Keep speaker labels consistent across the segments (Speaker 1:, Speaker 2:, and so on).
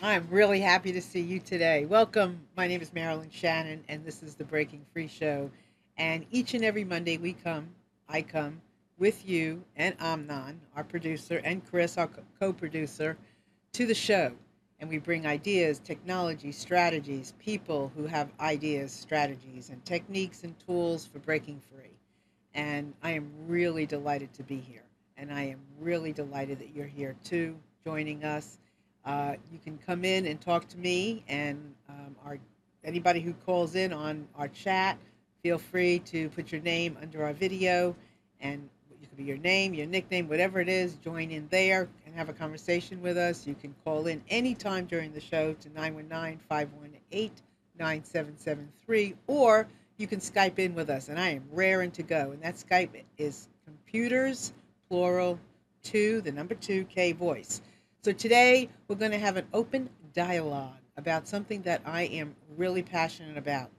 Speaker 1: I'm really happy to see you today. Welcome. My name is Marilyn Shannon, and this is the Breaking Free Show. And each and every Monday, I come with you and Amnon, our producer, and Chris, our co producer, to the show. And we bring ideas, technology, strategies, people who have ideas, strategies, and techniques and tools for breaking free. And I am really delighted to be here. And I am really delighted that you're here too, joining us. You can come in and talk to me and our anybody who calls in on our chat. Feel free to put your name under our video, and you could be your name, your nickname, whatever it is. Join in there and have a conversation with us. You can call in anytime during the show to 919-518-9773, or you can Skype in with us. And I am raring to go. And that Skype is computers, plural, two, the number two, K voice. So today we're going to have an open dialogue about something that I am really passionate about.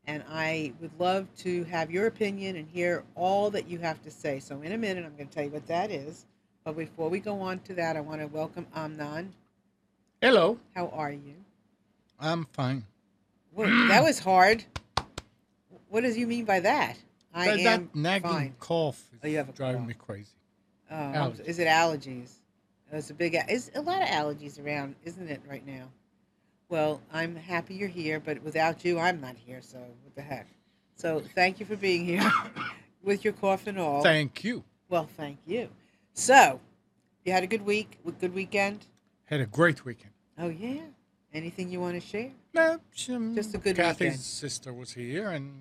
Speaker 1: And I would love to have your opinion and hear all that you have to say. So in a minute, I'm going to tell you what that is. But before we go on to that, I want to welcome Amnon.
Speaker 2: Hello.
Speaker 1: How are you?
Speaker 2: I'm fine.
Speaker 1: Whoa, that was hard. What does you mean by that? I
Speaker 2: But
Speaker 1: am
Speaker 2: that nagging
Speaker 1: fine.
Speaker 2: cough
Speaker 1: Oh, you have a
Speaker 2: is driving
Speaker 1: cough.
Speaker 2: me crazy.
Speaker 1: Allergies.
Speaker 2: Allergies.
Speaker 1: Is it allergies? There's is a lot of allergies around, isn't it, right now? Well, I'm happy you're here, but without you, I'm not here. So what the heck? So thank you for being here with your cough and all.
Speaker 2: Thank you.
Speaker 1: Well, thank you. So you had a good week, a good weekend.
Speaker 2: Had a great weekend.
Speaker 1: Oh yeah. Anything you want to share? Just a good
Speaker 2: Kathy's
Speaker 1: weekend.
Speaker 2: sister was here, and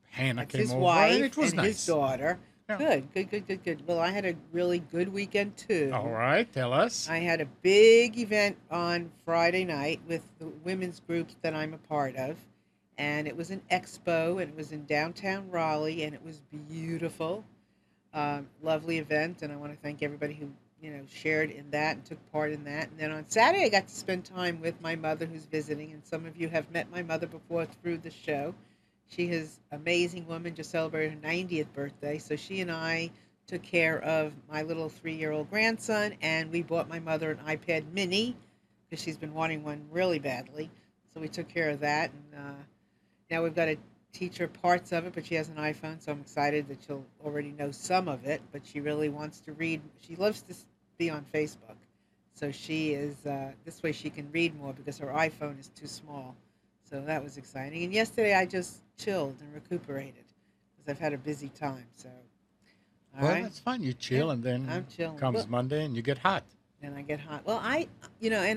Speaker 2: Hannah
Speaker 1: That's
Speaker 2: came
Speaker 1: his
Speaker 2: over,
Speaker 1: wife
Speaker 2: and it was
Speaker 1: and his
Speaker 2: nice.
Speaker 1: daughter.
Speaker 2: Yeah.
Speaker 1: Good. Well, I had a really good weekend too.
Speaker 2: All right, tell us.
Speaker 1: I had a big event on Friday night with the women's groups that I'm a part of. And it was an expo, and it was in downtown Raleigh, and it was beautiful. Lovely event, and I want to thank everybody who shared in that and took part in that. And then on Saturday, I got to spend time with my mother, who's visiting, and some of you have met my mother before through the show. She is an amazing woman, just celebrated her 90th birthday, so she and I took care of my little 3-year-old grandson, and we bought my mother an iPad Mini because she's been wanting one really badly. So we took care of that, and now we've got to teach her parts of it, but she has an iPhone, so I'm excited that she'll already know some of it. But she really wants to read. She loves to be on Facebook, so she is this way she can read more because her iPhone is too small. So that was exciting. And yesterday I just chilled and recuperated because I've had a busy time. So all
Speaker 2: Well,
Speaker 1: right,
Speaker 2: that's fine. You
Speaker 1: yeah,
Speaker 2: chill, and then
Speaker 1: I'm chilling.
Speaker 2: comes
Speaker 1: Well,
Speaker 2: Monday, and you get hot.
Speaker 1: and I get hot. Well, and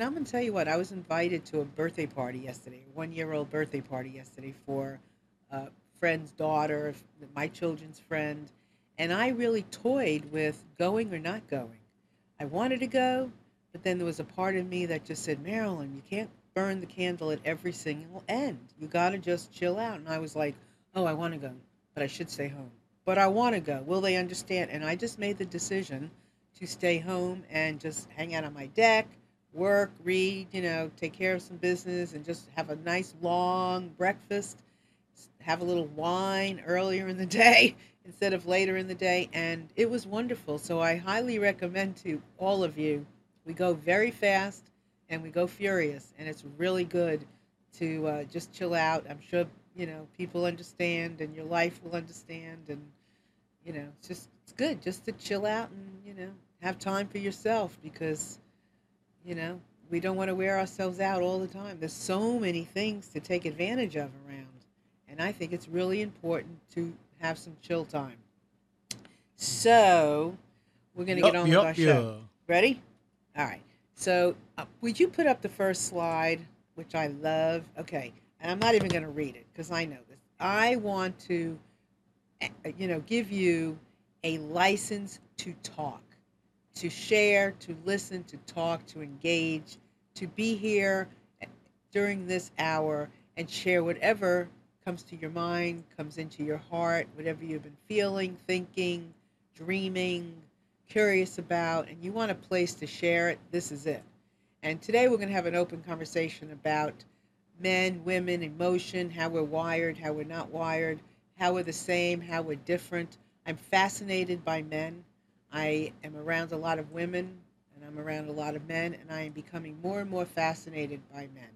Speaker 1: I'm gonna tell you what. I was invited to a birthday party yesterday, a 1-year-old birthday party yesterday for a friend's daughter, my children's friend, and I really toyed with going or not going. I wanted to go, but then there was a part of me that just said, Marilyn, you can't burn the candle at every single end. You got to just chill out. And I was like, oh, I want to go, but I should stay home. But I want to go. Will they understand? And I just made the decision to stay home and just hang out on my deck, work, read, take care of some business, and just have a nice long breakfast, have a little wine earlier in the day instead of later in the day. And it was wonderful. So I highly recommend to all of you. We go very fast and we go furious, and it's really good to just chill out. I'm sure people understand, and your life will understand, and it's good just to chill out and have time for yourself because you know we don't want to wear ourselves out all the time. There's so many things to take advantage of around, and I think it's really important to have some chill time. So we're gonna get
Speaker 2: Yup,
Speaker 1: on with
Speaker 2: yup,
Speaker 1: our show.
Speaker 2: yeah.
Speaker 1: Ready? All right. So would you put up the first slide, which I love? Okay, and I'm not even gonna read it because I know this. I want to give you a license to talk, to share, to listen, to talk, to engage, to be here during this hour and share whatever comes to your mind, comes into your heart, whatever you've been feeling, thinking, dreaming, curious about, and you want a place to share it, this is it. And today we're going to have an open conversation about men, women, emotion, how we're wired, how we're not wired, how we're the same, how we're different. I'm fascinated by men. I am around a lot of women, and I'm around a lot of men, and I am becoming more and more fascinated by men.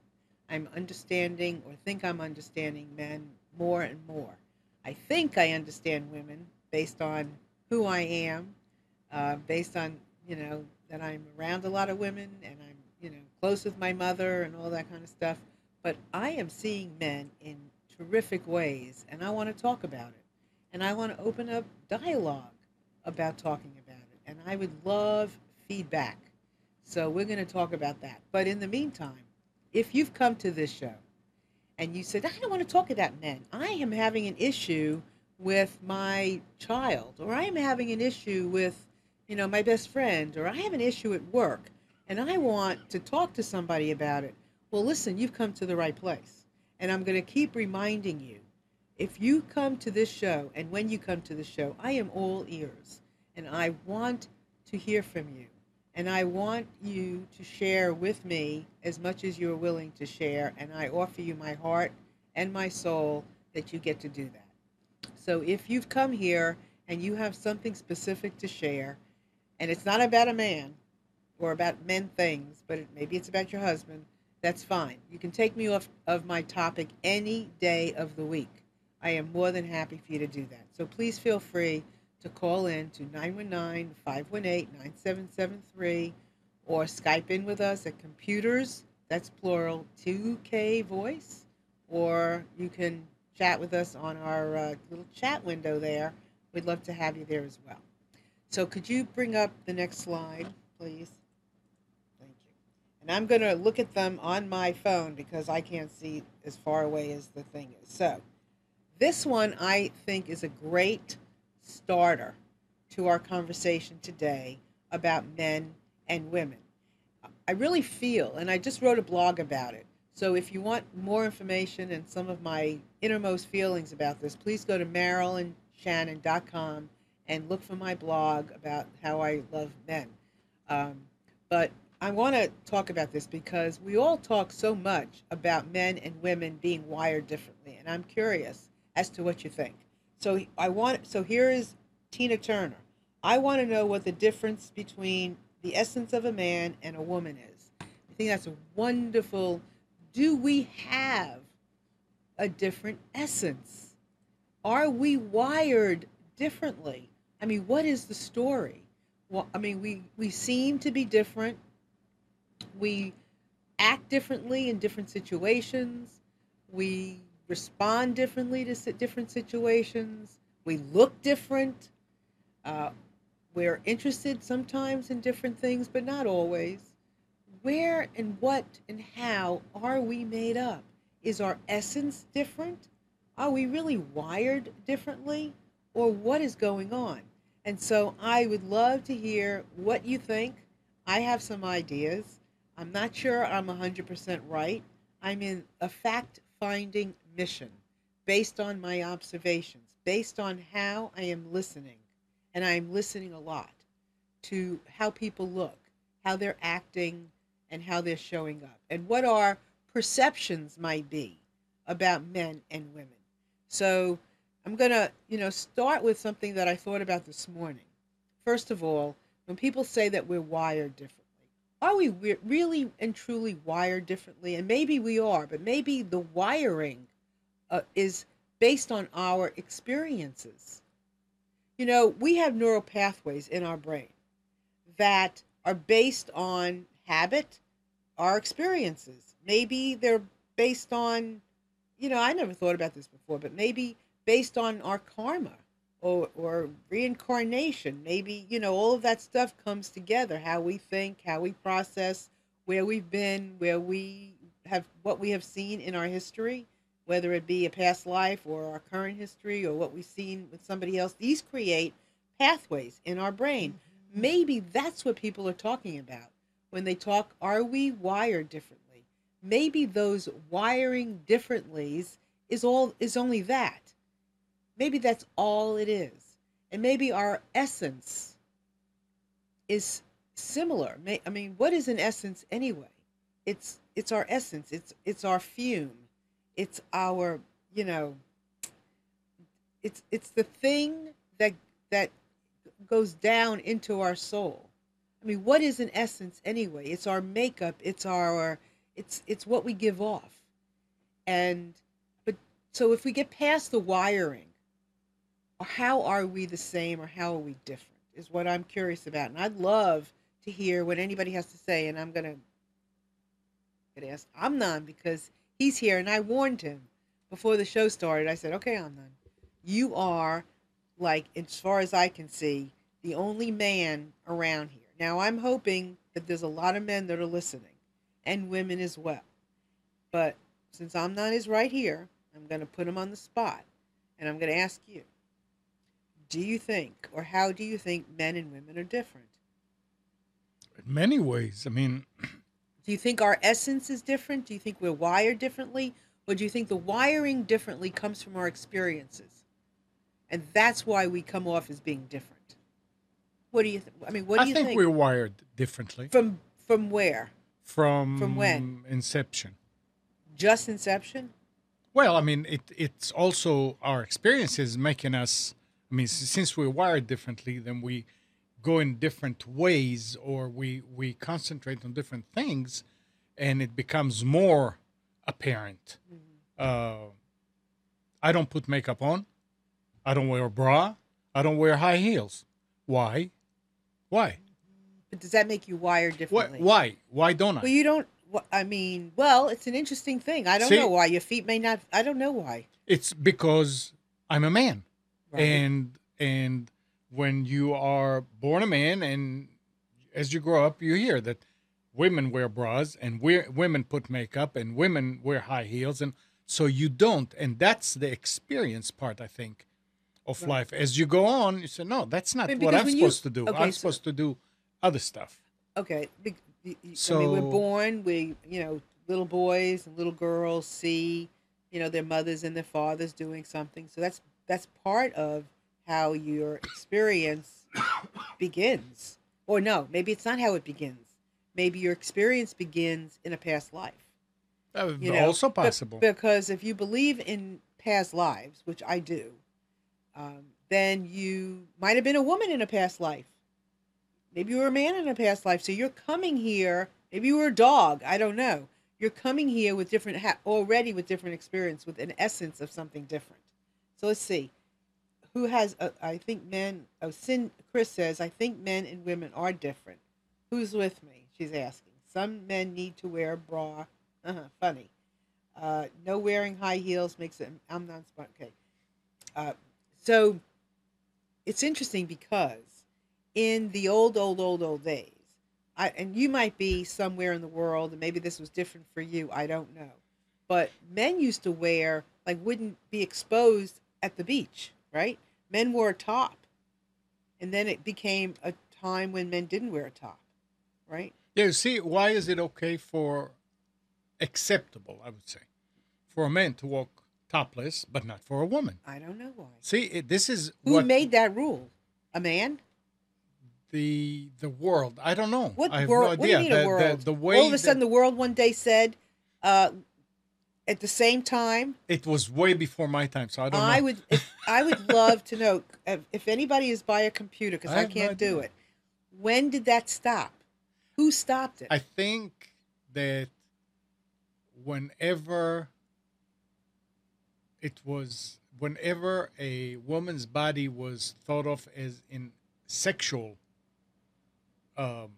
Speaker 1: I'm understanding, or think I'm understanding, men more and more. I think I understand women based on who I am, based on, that I'm around a lot of women and I'm, close with my mother and all that kind of stuff. But I am seeing men in terrific ways, and I want to talk about it. And I want to open up dialogue about talking about it. And I would love feedback. So we're going to talk about that. But in the meantime, if you've come to this show and you said, I don't want to talk about men, I am having an issue with my child, or I am having an issue with, my best friend, or I have an issue at work, and I want to talk to somebody about it. Well, listen, you've come to the right place. And I'm going to keep reminding you, if you come to this show, and when you come to the show, I am all ears, and I want to hear from you. And I want you to share with me as much as you're willing to share, and I offer you my heart and my soul that you get to do that. So if you've come here and you have something specific to share, and it's not about a man or about men things, but maybe it's about your husband, that's fine. You can take me off of my topic any day of the week. I am more than happy for you to do that. So please feel free to call in to 919-518-9773 or Skype in with us at computers, that's plural, 2K voice, or you can chat with us on our little chat window there. We'd love to have you there as well. So could you bring up the next slide, please? Thank you. And I'm going to look at them on my phone because I can't see as far away as the thing is. So this one I think is a great starter to our conversation today about men and women. I really feel, and I just wrote a blog about it, so if you want more information and some of my innermost feelings about this, please go to MarilynShannon.com and look for my blog about how I love men. But I want to talk about this because we all talk so much about men and women being wired differently, and I'm curious as to what you think. So here is Tina Turner. I want to know what the difference between the essence of a man and a woman is. I think that's a wonderful. Do we have a different essence? Are we wired differently? I mean, what is the story? Well, I mean, we seem to be different. We act differently in different situations. We respond differently to different situations. We look different. We're interested sometimes in different things, but not always. Where and what and how are we made up? Is our essence different? Are we really wired differently? Or what is going on? And so I would love to hear what you think. I have some ideas. I'm not sure I'm 100% right. I'm in a fact-finding mission based on my observations, based on how I am listening. And I'm listening a lot to how people look, how they're acting, and how they're showing up, and what our perceptions might be about men and women. So I'm going to, start with something that I thought about this morning. First of all, when people say that we're wired differently, are we really and truly wired differently? And maybe we are, but maybe the wiring is based on our experiences. We have neural pathways in our brain that are based on habit, our experiences. Maybe they're based on, I never thought about this before, but maybe based on our karma or reincarnation. Maybe, all of that stuff comes together, how we think, how we process, where we've been, where we have, what we have seen in our history, whether it be a past life or our current history or what we've seen with somebody else. These create pathways in our brain. Maybe that's what people are talking about when they talk, are we wired differently? Maybe those wiring differentlies is only that. Maybe that's all it is. And maybe our essence is similar. I mean, what is an essence anyway? It's our essence. It's our fume. It's our, it's the thing that goes down into our soul. I mean, what is an essence anyway? It's our makeup. It's what we give off. And but so if we get past the wiring, how are we the same or how are we different? Is what I'm curious about. And I'd love to hear what anybody has to say. And I'm gonna ask Amnon because he's here, and I warned him before the show started. I said, "Okay, Amnon, you are like, as far as I can see, the only man around here." Now, I'm hoping that there's a lot of men that are listening, and women as well. But since Amnon is right here, I'm going to put him on the spot, and I'm going to ask you: do you think, or how do you think, men and women are different?
Speaker 2: In many ways. I mean,
Speaker 1: Do you think our essence is different? Do you think we're wired differently? Or do you think the wiring differently comes from our experiences? And that's why we come off as being different. What do you think? I mean, what
Speaker 2: I
Speaker 1: do you
Speaker 2: think
Speaker 1: think?
Speaker 2: we're wired differently
Speaker 1: From where? From when?
Speaker 2: from inception.
Speaker 1: Just inception?
Speaker 2: Well, I mean, it's also our experiences making us. I mean, since we're wired differently, then we go in different ways, or we concentrate on different things, and it becomes more apparent. Uh, I don't put makeup on. I don't wear a bra. I don't wear high heels. Why? Why?
Speaker 1: But does that make you wired
Speaker 2: What?
Speaker 1: differently?
Speaker 2: Why? Why don't
Speaker 1: Well,
Speaker 2: I?
Speaker 1: you don't. I mean, well, it's an interesting thing. I don't
Speaker 2: See,
Speaker 1: know why your feet may not. I don't know why.
Speaker 2: it's because I'm a man,
Speaker 1: Right.
Speaker 2: and when you are born a man, and as you grow up, you hear that women wear bras, and women put makeup, and women wear high heels, and so you don't, and that's the experience part, I think, of
Speaker 1: Right.
Speaker 2: life. As you go on, you say, no, that's
Speaker 1: I
Speaker 2: not
Speaker 1: mean,
Speaker 2: what
Speaker 1: because
Speaker 2: I'm
Speaker 1: when you
Speaker 2: supposed to do.
Speaker 1: okay,
Speaker 2: I'm
Speaker 1: so
Speaker 2: supposed to do other stuff.
Speaker 1: okay, I mean, we're
Speaker 2: So
Speaker 1: born. Little boys and little girls see, their mothers and their fathers doing something. So that's part of how your experience begins. Or no, maybe it's not how it begins. Maybe your experience begins in a past life.
Speaker 2: also
Speaker 1: But
Speaker 2: possible.
Speaker 1: because if you believe in past lives, which I do, then you might have been a woman in a past life. Maybe you were a man in a past life. So you're coming here. Maybe you were a dog. I don't know. You're coming here with already with different experience, with an essence of something different. So let's see. Who has? I think men. Oh, Chris says I think men and women are different. Who's with me? She's asking. Some men need to wear a bra. Funny. No wearing high heels makes it. I'm not. Okay. Uh, so it's interesting because in the old days, and you might be somewhere in the world, and maybe this was different for you. I don't know, but men used to wear like wouldn't be exposed at the beach, right? Men wore a top, and then it became a time when men didn't wear a top, right?
Speaker 2: Yeah, you see, why is it okay for acceptable, I would say, for a man to walk topless, but not for a woman?
Speaker 1: I don't know why.
Speaker 2: See, this is
Speaker 1: Who
Speaker 2: what
Speaker 1: made that rule? A man?
Speaker 2: the world. I don't know.
Speaker 1: What
Speaker 2: I have
Speaker 1: world?
Speaker 2: no
Speaker 1: What do you
Speaker 2: idea.
Speaker 1: mean a world?
Speaker 2: The way
Speaker 1: All of a
Speaker 2: that
Speaker 1: sudden, the world one day said, uh, at the same time,
Speaker 2: it was way before my time, so I don't
Speaker 1: I
Speaker 2: know.
Speaker 1: would I would love to know if anybody is by a computer because
Speaker 2: I
Speaker 1: I
Speaker 2: have no
Speaker 1: can't do
Speaker 2: idea.
Speaker 1: it. When did that stop? Who stopped it?
Speaker 2: I think that whenever whenever a woman's body was thought of as in sexual, um,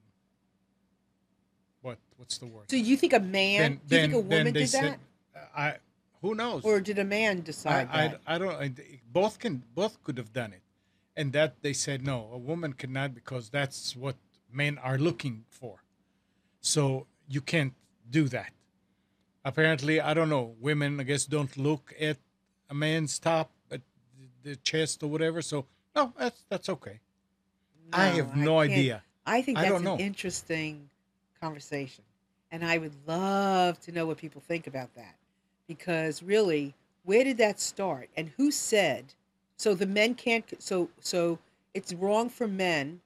Speaker 2: what's the word?
Speaker 1: So you think a man? Do you think a woman
Speaker 2: they
Speaker 1: did
Speaker 2: said,
Speaker 1: that,
Speaker 2: I who knows?
Speaker 1: or did a man decide that?
Speaker 2: I don't. Both could have done it, and that they said no, a woman cannot because that's what men are looking for. So you can't do that. Apparently, I don't know. Women, I guess, don't look at a man's top, at the chest or whatever. So no, that's okay. I
Speaker 1: No,
Speaker 2: have
Speaker 1: I
Speaker 2: no
Speaker 1: can't.
Speaker 2: idea.
Speaker 1: I think
Speaker 2: I
Speaker 1: that's
Speaker 2: don't
Speaker 1: an
Speaker 2: know.
Speaker 1: interesting conversation, and I would love to know what people think about that, because really, where did that start, and who said? So the men can't. So it's wrong for men,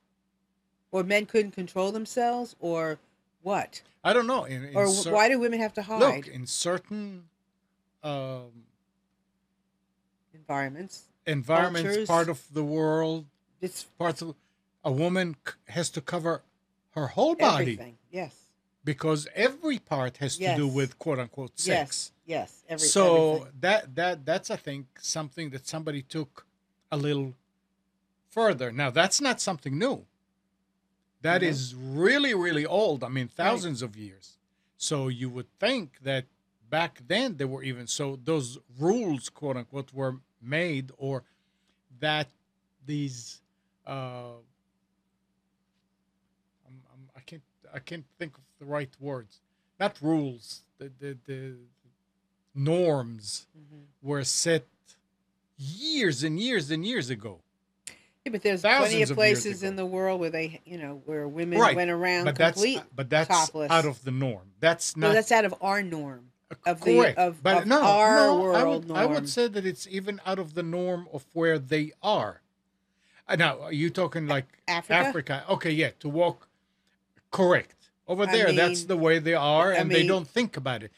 Speaker 1: or men couldn't control themselves, or what?
Speaker 2: I don't know.
Speaker 1: Or why do women have to
Speaker 2: Look,
Speaker 1: hide?
Speaker 2: in certain um,
Speaker 1: Environments,
Speaker 2: environments,
Speaker 1: cultures.
Speaker 2: part of the world,
Speaker 1: It's
Speaker 2: parts of a woman has to cover her whole body,
Speaker 1: Everything. Yes.
Speaker 2: because every part has to do
Speaker 1: Yes.
Speaker 2: with quote unquote sex.
Speaker 1: Yes. Yes.
Speaker 2: So
Speaker 1: Everything.
Speaker 2: that's, I think, something that somebody took a little further. Now that's not something new. That
Speaker 1: No.
Speaker 2: is really, really old. I mean,
Speaker 1: Right.
Speaker 2: thousands of years. So you would think that back then there were even, so those rules, quote unquote, were made, or that these I can't think of the right words. Not rules. The norms
Speaker 1: Hmm.
Speaker 2: were set years and years and years ago,
Speaker 1: Yeah, but there's plenty
Speaker 2: thousands
Speaker 1: of
Speaker 2: of years
Speaker 1: places
Speaker 2: ago.
Speaker 1: in the world where they, where women
Speaker 2: Right,
Speaker 1: went around
Speaker 2: but that's
Speaker 1: complete
Speaker 2: but that's out
Speaker 1: topless.
Speaker 2: of the norm. That's
Speaker 1: No,
Speaker 2: not
Speaker 1: that's out of our norm, of the
Speaker 2: correct. But
Speaker 1: of
Speaker 2: no,
Speaker 1: our
Speaker 2: no,
Speaker 1: world
Speaker 2: I would
Speaker 1: norm.
Speaker 2: say that it's even out of the norm of where they are. Now, are you talking like
Speaker 1: Africa.
Speaker 2: Africa? Okay, yeah, to walk correct. Over
Speaker 1: I
Speaker 2: there, that's
Speaker 1: mean,
Speaker 2: the way they are,
Speaker 1: I
Speaker 2: and they
Speaker 1: mean,
Speaker 2: don't think about it.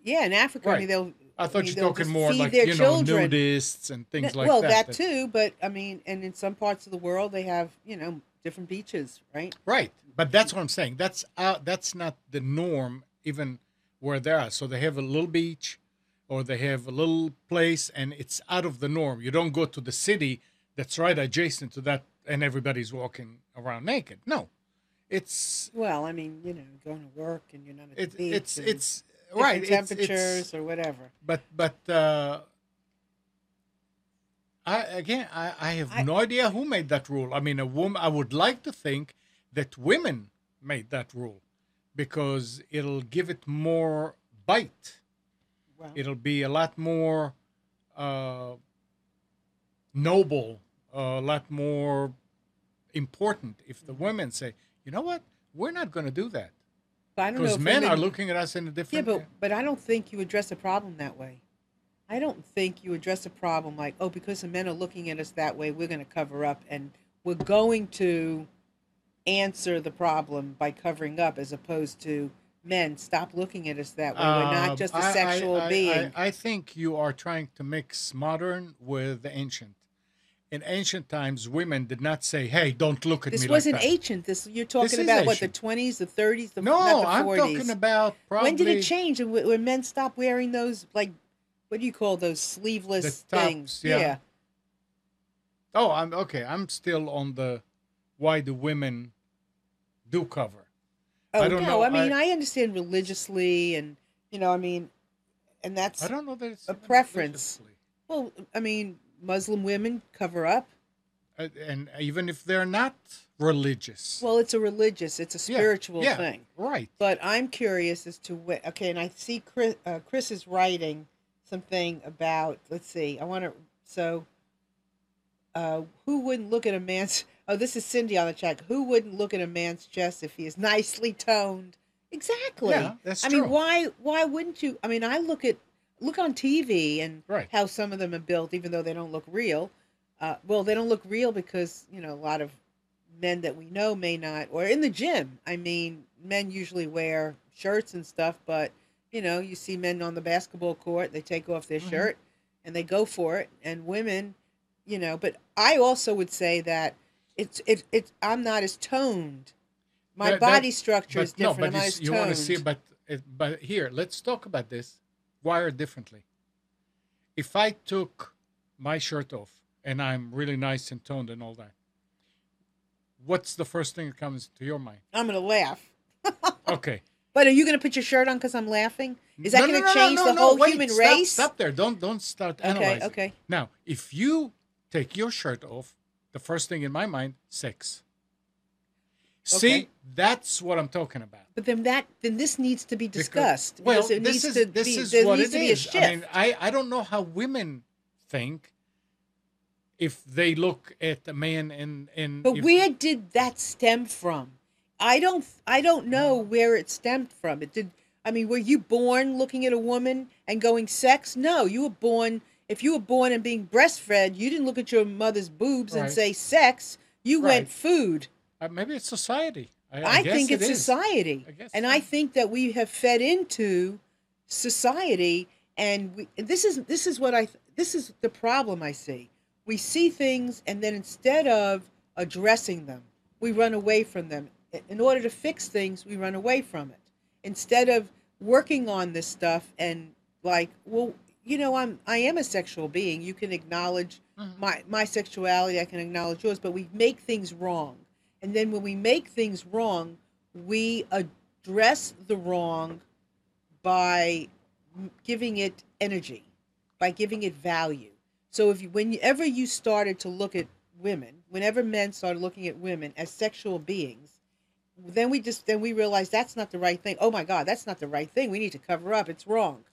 Speaker 1: yeah, in Africa,
Speaker 2: Right. I
Speaker 1: I
Speaker 2: thought
Speaker 1: mean,
Speaker 2: you're
Speaker 1: they'll
Speaker 2: talking
Speaker 1: just
Speaker 2: more
Speaker 1: feed
Speaker 2: like,
Speaker 1: their children.
Speaker 2: nudists and things like
Speaker 1: Well,
Speaker 2: that.
Speaker 1: that too, but I mean, and in some parts of the world, they have, different beaches, right?
Speaker 2: Right. But that's what I'm saying. That's not the norm, even where they are. So they have a little beach, or they have a little place, and it's out of the norm. You don't go to the city that's right adjacent to that, and everybody's walking around naked. No, it's
Speaker 1: Well, I mean, going to work and you're not at the
Speaker 2: it,
Speaker 1: beach and
Speaker 2: it's right.
Speaker 1: different
Speaker 2: It's
Speaker 1: temperatures or whatever.
Speaker 2: but I have
Speaker 1: I
Speaker 2: no idea who made that rule. I mean, a woman. I would like to think that women made that rule, because it'll give it more bite.
Speaker 1: well,
Speaker 2: It'll be a lot more uh, noble, a lot more important if the
Speaker 1: mhm.
Speaker 2: women say, you know what, we're not going to do that,
Speaker 1: But I don't know
Speaker 2: because
Speaker 1: if
Speaker 2: men are
Speaker 1: women.
Speaker 2: looking at us in a
Speaker 1: Yeah,
Speaker 2: different.
Speaker 1: but I don't think you address a problem that way. I don't think you address a problem like, oh, because the men are looking at us that way, we're going to cover up, and we're going to answer the problem by covering up, as opposed to men, stop looking at us that way. We're not just a sexual being.
Speaker 2: I think you are trying to mix modern with the ancient. In ancient times, women did not say, "Hey, don't look at me
Speaker 1: This
Speaker 2: like
Speaker 1: wasn't
Speaker 2: that."
Speaker 1: ancient. This you're
Speaker 2: This
Speaker 1: talking
Speaker 2: is
Speaker 1: about what, the
Speaker 2: ancient.
Speaker 1: 20s, the 30s, not
Speaker 2: No,
Speaker 1: the
Speaker 2: I'm talking
Speaker 1: 40s.
Speaker 2: about
Speaker 1: When did it
Speaker 2: probably
Speaker 1: change? And when men stopped wearing those, like, what do you call those
Speaker 2: the
Speaker 1: sleeveless things?
Speaker 2: tops. Yeah.
Speaker 1: Yeah.
Speaker 2: Oh, I'm okay. I'm still on the why do women do cover. I
Speaker 1: Oh
Speaker 2: don't
Speaker 1: no,
Speaker 2: know.
Speaker 1: I mean, I understand religiously, and I mean, and
Speaker 2: I
Speaker 1: that's
Speaker 2: don't know that it's
Speaker 1: a
Speaker 2: even
Speaker 1: preference.
Speaker 2: religiously.
Speaker 1: Well, I mean, Muslim women cover up.
Speaker 2: And even if they're not religious.
Speaker 1: Well, it's a
Speaker 2: Yeah.
Speaker 1: spiritual
Speaker 2: Yeah.
Speaker 1: thing.
Speaker 2: Right.
Speaker 1: But I'm curious as to what. Okay, and I see Chris is writing something about. Let's see. I want to. So, who wouldn't look at a man's? Oh, this is Cindy on the chat. Who wouldn't look at a man's chest if he is nicely toned? Exactly.
Speaker 2: Yeah, that's
Speaker 1: I mean,
Speaker 2: true.
Speaker 1: why wouldn't you? I mean, I look on TV and
Speaker 2: Right.
Speaker 1: how some of them are built, even though they don't look real. Well, they don't look real because a lot of men that we know may not, or in the gym. I mean, men usually wear shirts and stuff, but you see men on the basketball court, they take off their
Speaker 2: Hmm.
Speaker 1: shirt and they go for it, and women, but I also would say that it's I'm not as toned. My
Speaker 2: That
Speaker 1: body structure is
Speaker 2: but no,
Speaker 1: different.
Speaker 2: but
Speaker 1: I'm not as
Speaker 2: you want to see,
Speaker 1: toned.
Speaker 2: but here, let's talk about this wired differently. If I took my shirt off and I'm really nice and toned and all that, what's the first thing that comes to your mind?
Speaker 1: I'm gonna laugh.
Speaker 2: Okay.
Speaker 1: But are you gonna put your shirt on because I'm laughing? Is that gonna change the whole
Speaker 2: wait,
Speaker 1: human
Speaker 2: stop,
Speaker 1: race?
Speaker 2: Stop there. Don't start
Speaker 1: Okay,
Speaker 2: analyzing.
Speaker 1: okay.
Speaker 2: Now, if you take your shirt off, the first thing in my mind, sex. See,
Speaker 1: Okay.
Speaker 2: that's what I'm talking about.
Speaker 1: But then this needs to be discussed.
Speaker 2: Well,
Speaker 1: because it
Speaker 2: this
Speaker 1: needs
Speaker 2: is
Speaker 1: to
Speaker 2: this
Speaker 1: be,
Speaker 2: is
Speaker 1: there
Speaker 2: what
Speaker 1: needs
Speaker 2: it
Speaker 1: to be a
Speaker 2: is.
Speaker 1: shift.
Speaker 2: I mean, I don't know how women think if they look at a man and
Speaker 1: But
Speaker 2: if,
Speaker 1: where did that stem from? I don't know where it stemmed from. It did. I mean, were you born looking at a woman and going sex? No, you were born. If you were born and being breastfed, you didn't look at your mother's boobs and
Speaker 2: right,
Speaker 1: say sex. You went
Speaker 2: right.
Speaker 1: food.
Speaker 2: Maybe it's society. I
Speaker 1: I
Speaker 2: guess
Speaker 1: think
Speaker 2: it
Speaker 1: it's
Speaker 2: is.
Speaker 1: society,
Speaker 2: I guess
Speaker 1: and
Speaker 2: so.
Speaker 1: I think that we have fed into society, and this is what this is the problem I see. We see things, and then instead of addressing them, we run away from them. in order to fix things, we run away from it instead of working on this stuff and like, well, I am a sexual being. You can acknowledge
Speaker 2: Mhm.
Speaker 1: my sexuality. I can acknowledge yours, but we make things wrong. And then when we make things wrong, we address the wrong by giving it energy, by giving it value. So if you, whenever you started to look at women, whenever men started looking at women as sexual beings, then we realized that's not the right thing. Oh my God, that's not the right thing. We need to cover up. It's wrong.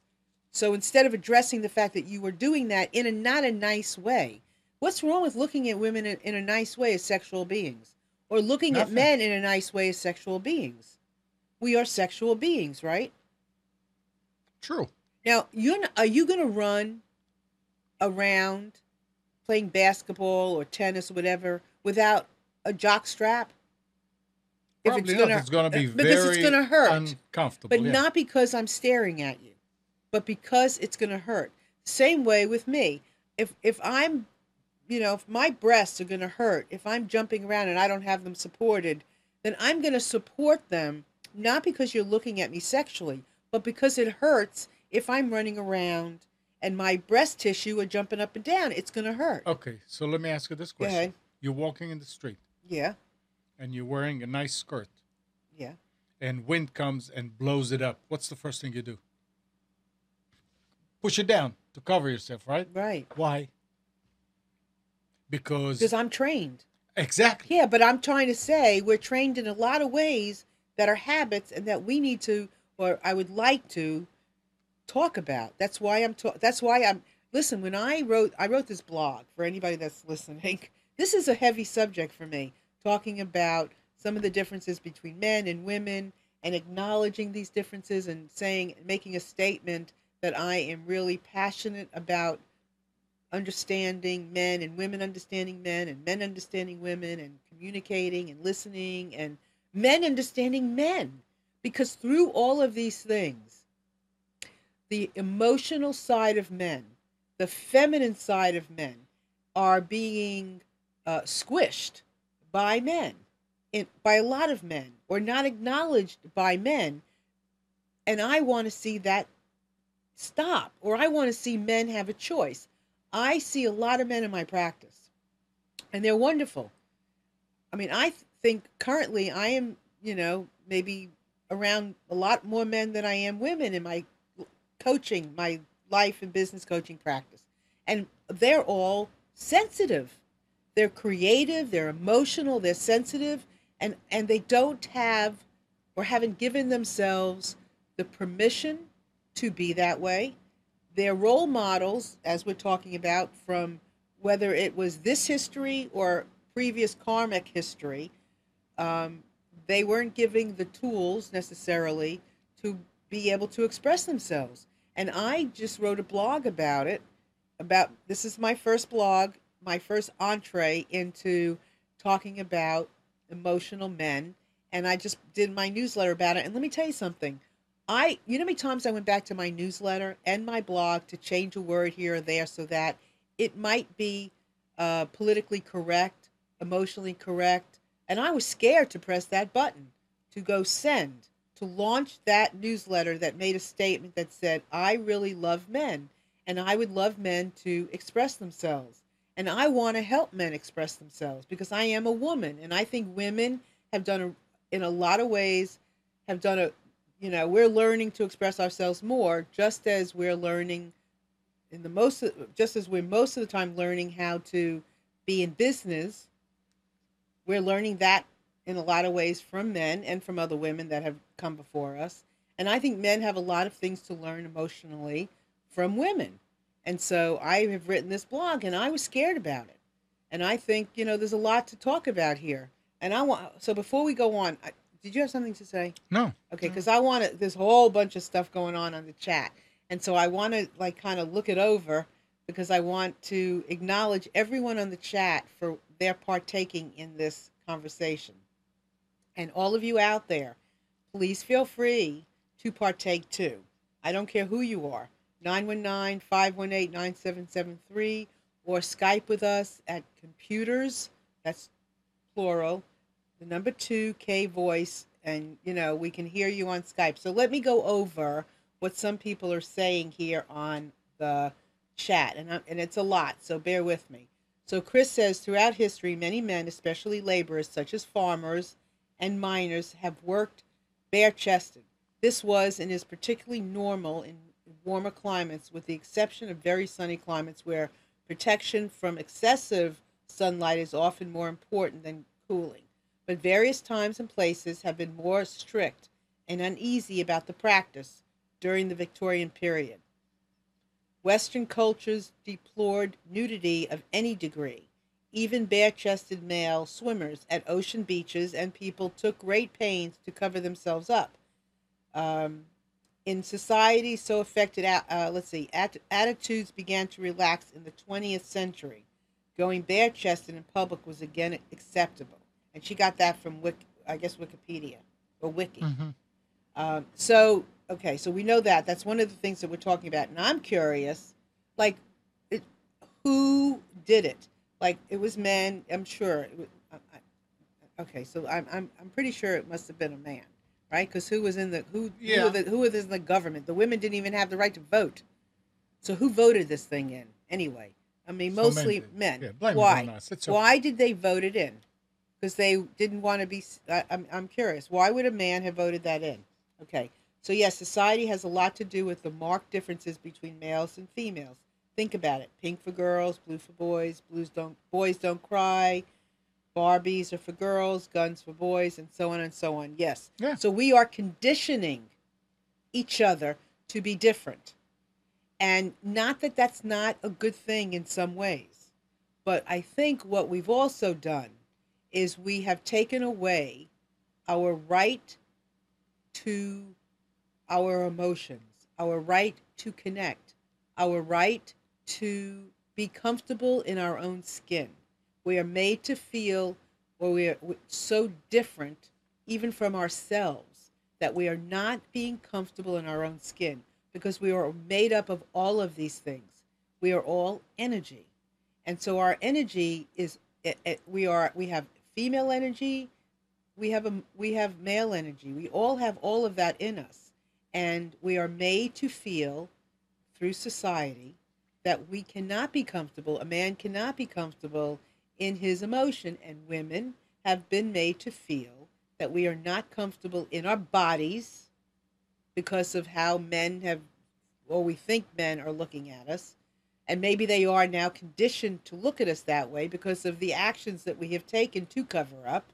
Speaker 1: So instead of addressing the fact that you were doing that in a not a nice way, what's wrong with looking at women in a nice way as sexual beings, or looking at
Speaker 2: Nothing.
Speaker 1: men in a nice way as sexual beings? We are sexual beings, right?
Speaker 2: True.
Speaker 1: Now, are you going to run around playing basketball or tennis or whatever without a jock strap? If it's
Speaker 2: Probably not.
Speaker 1: gonna
Speaker 2: It's going to be
Speaker 1: because it's
Speaker 2: very
Speaker 1: gonna hurt, but
Speaker 2: uncomfortable. Yeah.
Speaker 1: not because I'm staring at you, but because it's gonna hurt. Same way with me. If I'm, if my breasts are gonna hurt, if I'm jumping around and I don't have them supported, then I'm gonna support them not because you're looking at me sexually, but because it hurts if I'm running around and my breast tissue are jumping up and down. It's gonna hurt.
Speaker 2: Okay. So let me ask you this
Speaker 1: Go
Speaker 2: question.
Speaker 1: ahead.
Speaker 2: You're walking in the street
Speaker 1: Yeah.
Speaker 2: and you're wearing a nice skirt,
Speaker 1: Yeah.
Speaker 2: and wind comes and blows it up. What's the first thing you do? Push it down to cover yourself, right?
Speaker 1: Right.
Speaker 2: Why?
Speaker 1: Because
Speaker 2: Because
Speaker 1: I'm trained.
Speaker 2: exactly.
Speaker 1: Yeah, but I'm trying to say we're trained in a lot of ways that are habits and that we need to, or I would like to, talk about. That's why I'm. Listen, when I wrote this blog for anybody that's listening. This is a heavy subject for me, talking about some of the differences between men and women and acknowledging these differences and making a statement that I am really passionate about understanding men and women understanding men and men understanding women and communicating and listening and men understanding men. Because through all of these things, the emotional side of men, the feminine side of men, are being squished by men, by a lot of men, or not acknowledged by men. And I want to see that stop, or I want to see men have a choice. I see a lot of men in my practice, and they're wonderful. I mean, think currently I am, maybe around a lot more men than I am women in my coaching, my life and business coaching practice. And they're all sensitive. They're creative, they're emotional, they're sensitive, and they don't have or haven't given themselves the permission to be that way. They're role models, as we're talking about, from whether it was this history or previous karmic history. Um, they weren't giving the tools necessarily to be able to express themselves. And I just wrote a blog about it. About This is my first blog, my first entree into talking about emotional men. And I just did my newsletter about it. And let me tell you something. You know how many times I went back to my newsletter and my blog to change a word here or there so that it might be politically correct, emotionally correct. And I was scared to press that button, to go send, to launch that newsletter that made a statement that said, I really love men and I would love men to express themselves. And I want to help men express themselves because I am a woman. And I think women have in a lot of ways, have done we're learning to express ourselves more, just as we're learning just as we're most of the time learning how to be in business. We're learning that in a lot of ways from men and from other women that have come before us. And I think men have a lot of things to learn emotionally from women. And so I have written this blog and I was scared about it. And I think, there's a lot to talk about here. And so before we go on, did you have something to say?
Speaker 2: No.
Speaker 1: Okay,
Speaker 2: No.
Speaker 1: because I want to, there's a whole bunch of stuff going on the chat. And so I want to like kind of look it over because I want to acknowledge everyone on the chat for their partaking in this conversation. And all of you out there, please feel free to partake too. I don't care who you are. 919-518-9773 or Skype with us at computers, that's plural, the number two K voice, and we can hear you on Skype. So let me go over what some people are saying here on the chat, and it's a lot, so bear with me. So Chris says throughout history, many men, especially laborers such as farmers and miners, have worked bare chested. This was and is particularly normal in warmer climates, with the exception of very sunny climates where protection from excessive sunlight is often more important than cooling. But various times and places have been more strict and uneasy about the practice during the Victorian period. Western cultures deplored nudity of any degree. Even bare chested male swimmers at ocean beaches and people took great pains to cover themselves up. Um, in society so affected, attitudes began to relax in the 20th century. Going bare chested in public was again acceptable. And she got that from, I guess, Wikipedia or Wiki.
Speaker 2: Hmm.
Speaker 1: Okay, so we know that. That's one of the things that we're talking about. And I'm curious, like, it, who did it? Like, it was men, I'm sure. Okay, so I'm pretty sure it must have been a man, right? Because who was in the
Speaker 2: Yeah.
Speaker 1: who was in the government? The women didn't even have the right to vote. So who voted this thing in anyway? I mean,
Speaker 2: So men
Speaker 1: mostly
Speaker 2: did.
Speaker 1: men.
Speaker 2: Yeah, blame it on
Speaker 1: Why?
Speaker 2: us. It's okay.
Speaker 1: Why did they vote it in? Because they didn't want to be. I'm curious. Why would a man have voted that in? Okay. So yes, society has a lot to do with the marked differences between males and females. Think about it. Pink for girls, blue for boys. Boys don't cry. Barbies are for girls, guns for boys, and so on and so on. Yes.
Speaker 2: Yeah.
Speaker 1: So we are conditioning each other to be different. And not that that's not a good thing in some ways, but I think what we've also done is we have taken away our right to our emotions, our right to connect, our right to be comfortable in our own skin. We are made to feel, or we're so different, even from ourselves, that we are not being comfortable in our own skin because we are made up of all of these things. We are all energy. And so our energy is, we have female energy, we have male energy. We all have all of that in us, and we are made to feel through society that we cannot be comfortable. A man cannot be comfortable in his emotion, and women have been made to feel that we are not comfortable in our bodies because of how men have, or we think men are looking at us. And maybe they are now conditioned to look at us that way because of the actions that we have taken to cover up.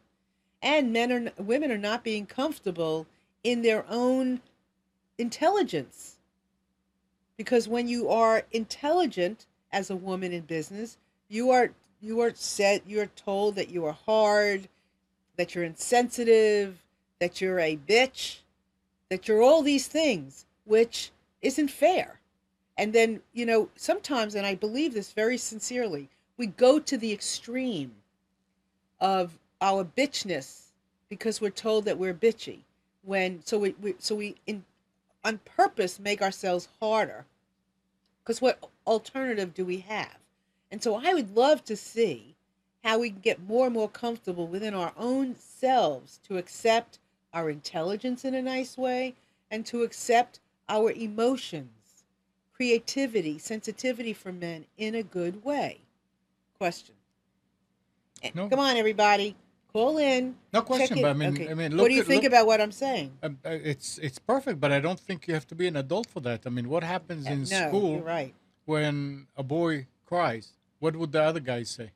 Speaker 1: And women are not being comfortable in their own intelligence, because when you are intelligent as a woman in business, you are told that you are hard, that you're insensitive, that you're a bitch, that you're all these things, which isn't fair. And then, sometimes, and I believe this very sincerely, we go to the extreme of our bitchness because we're told that we're bitchy. We on purpose make ourselves harder, because what alternative do we have? And so I would love to see how we can get more and more comfortable within our own selves to accept our intelligence in a nice way and to accept our emotions, creativity, sensitivity for men in a good way. Question.
Speaker 2: No,
Speaker 1: Come on, everybody. Call in.
Speaker 2: no
Speaker 1: Check
Speaker 2: question. But
Speaker 1: it. Okay.
Speaker 2: I mean,
Speaker 1: What do
Speaker 2: look
Speaker 1: you
Speaker 2: at
Speaker 1: think
Speaker 2: look.
Speaker 1: about what I'm saying?
Speaker 2: It's perfect, but I don't think you have to be an adult for that. I mean, what happens in
Speaker 1: No, you're
Speaker 2: school
Speaker 1: right.
Speaker 2: when a boy cries? What would the other guys say?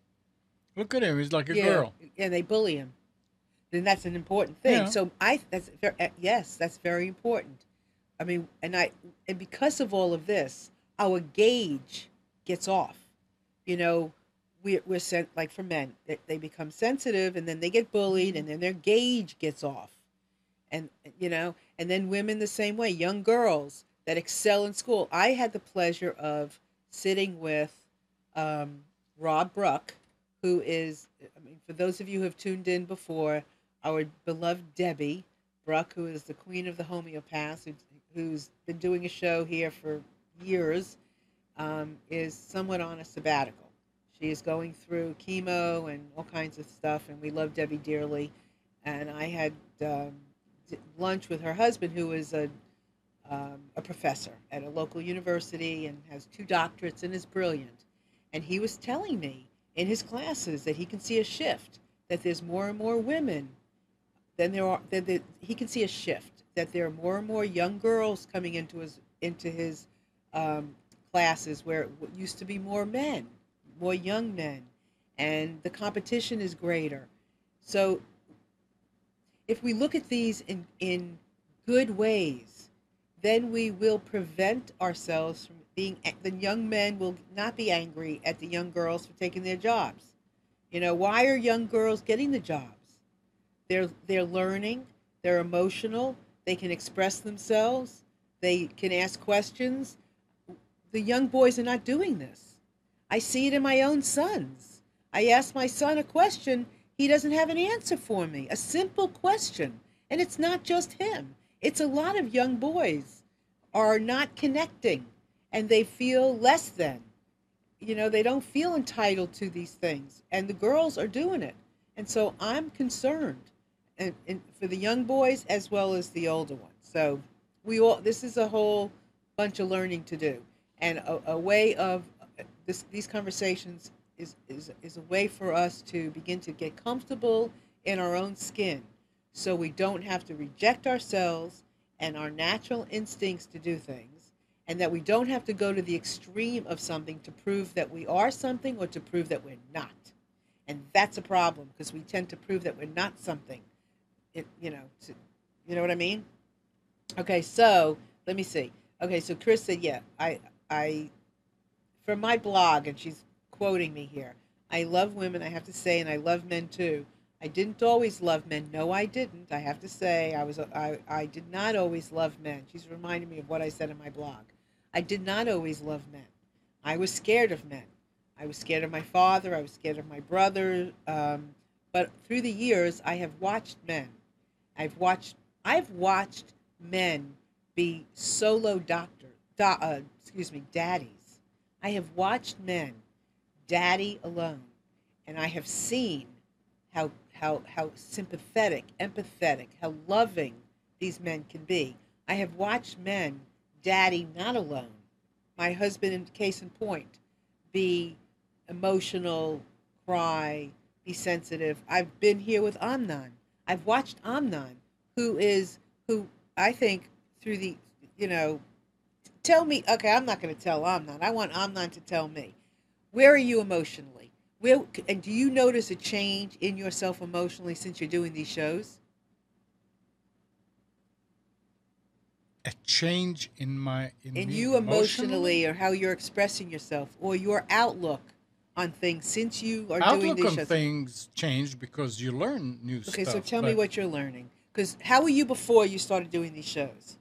Speaker 2: Look at him; he's like a
Speaker 1: Yeah,
Speaker 2: girl.
Speaker 1: and they bully him. Then that's an important thing.
Speaker 2: Yeah.
Speaker 1: So yes, that's very important. I mean, and because of all of this, our gauge gets off. You know, we're sent, like, for men, they become sensitive, and then they get bullied, and then their gauge gets off. And and then women the same way. Young girls that excel in school. I had the pleasure of sitting with um, Rob Bruck, who is, I mean, for those of you who have tuned in before, our beloved Debbie Bruck, who is the queen of the homeopaths, who's been doing a show here for years, is somewhat on a sabbatical. She is going through chemo and all kinds of stuff, and we love Debbie dearly. and I had lunch with her husband, who is a professor at a local university and has 2 doctorates and is brilliant. And he was telling me in his classes that he can see a shift, that there's more and more women than there are. That he can see a shift, that there are more and more young girls coming into his um, classes, where it used to be more men, more young men, and the competition is greater. So if we look at these in good ways, then we will prevent ourselves from being, the young men will not be angry at the young girls for taking their jobs. Why are young girls getting the jobs? They're learning, they're emotional, they can express themselves, they can ask questions. The young boys are not doing this. I see it in my own sons. I ask my son a question, he doesn't have an answer for me. A simple question. And it's not just him. It's a lot of young boys are not connecting, and they feel less than. They don't feel entitled to these things, and the girls are doing it. And so I'm concerned, and for the young boys as well as the older ones. So this is a whole bunch of learning to do, and a way of these conversations is a way for us to begin to get comfortable in our own skin, so we don't have to reject ourselves and our natural instincts to do things, and that we don't have to go to the extreme of something to prove that we are something or to prove that we're not. And that's a problem, because we tend to prove that we're not something. You know what I mean? Okay, so let me see. Okay, so Chris said, yeah, I from my blog, and she's quoting me here. I love women, I have to say, and I love men too. I didn't always love men. No, I didn't. I have to say, I did not always love men. She's reminding me of what I said in my blog. I did not always love men. I was scared of men. I was scared of my father. I was scared of my brother. But through the years, I have watched men. I've watched men be solo daddies. I have watched men daddy alone, and I have seen how sympathetic, empathetic, how loving these men can be. I have watched men daddy not alone. My husband, in case in point, be emotional, cry, be sensitive. I've been here with Amnon. I've watched Amnon, who I think through the, tell me, okay, I'm not going to tell Amnon. I want Amnon to tell me. Where are you emotionally? And do you notice a change in yourself emotionally since you're doing these shows?
Speaker 2: A change in
Speaker 1: In
Speaker 2: me
Speaker 1: you
Speaker 2: emotionally?
Speaker 1: emotionally, or how you're expressing yourself, or your outlook on things since you are doing
Speaker 2: Outlook
Speaker 1: these
Speaker 2: on
Speaker 1: shows?
Speaker 2: things change because you learn new
Speaker 1: Okay, so
Speaker 2: stuff.
Speaker 1: tell me
Speaker 2: But
Speaker 1: what you're learning. Because how were you before you started doing these shows?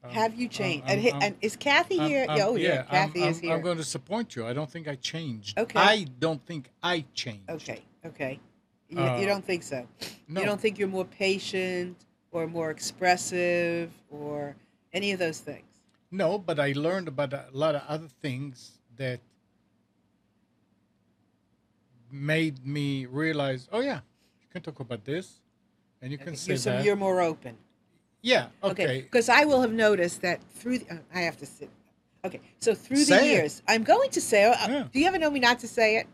Speaker 2: um,
Speaker 1: Have you
Speaker 2: um,
Speaker 1: changed?
Speaker 2: I'm, I'm,
Speaker 1: And is Kathy here? Yeah, oh yeah,
Speaker 2: yeah,
Speaker 1: Kathy is
Speaker 2: I'm
Speaker 1: here.
Speaker 2: going to disappoint you. I don't think I changed.
Speaker 1: Okay,
Speaker 2: I don't think I changed.
Speaker 1: okay. You
Speaker 2: Uh,
Speaker 1: don't think so? You
Speaker 2: no,
Speaker 1: don't think you're more patient or more expressive or any of those things?
Speaker 2: no, but I learned about a lot of other things that made me realize, oh yeah, you can talk about this and you can
Speaker 1: Okay,
Speaker 2: say that.
Speaker 1: you're more open.
Speaker 2: Yeah,
Speaker 1: Okay,
Speaker 2: okay.
Speaker 1: because I will have noticed that through I have to sit. Okay, so through the
Speaker 2: Say it.
Speaker 1: years, I'm going to say.
Speaker 2: Yeah.
Speaker 1: Do you ever know me not to say it?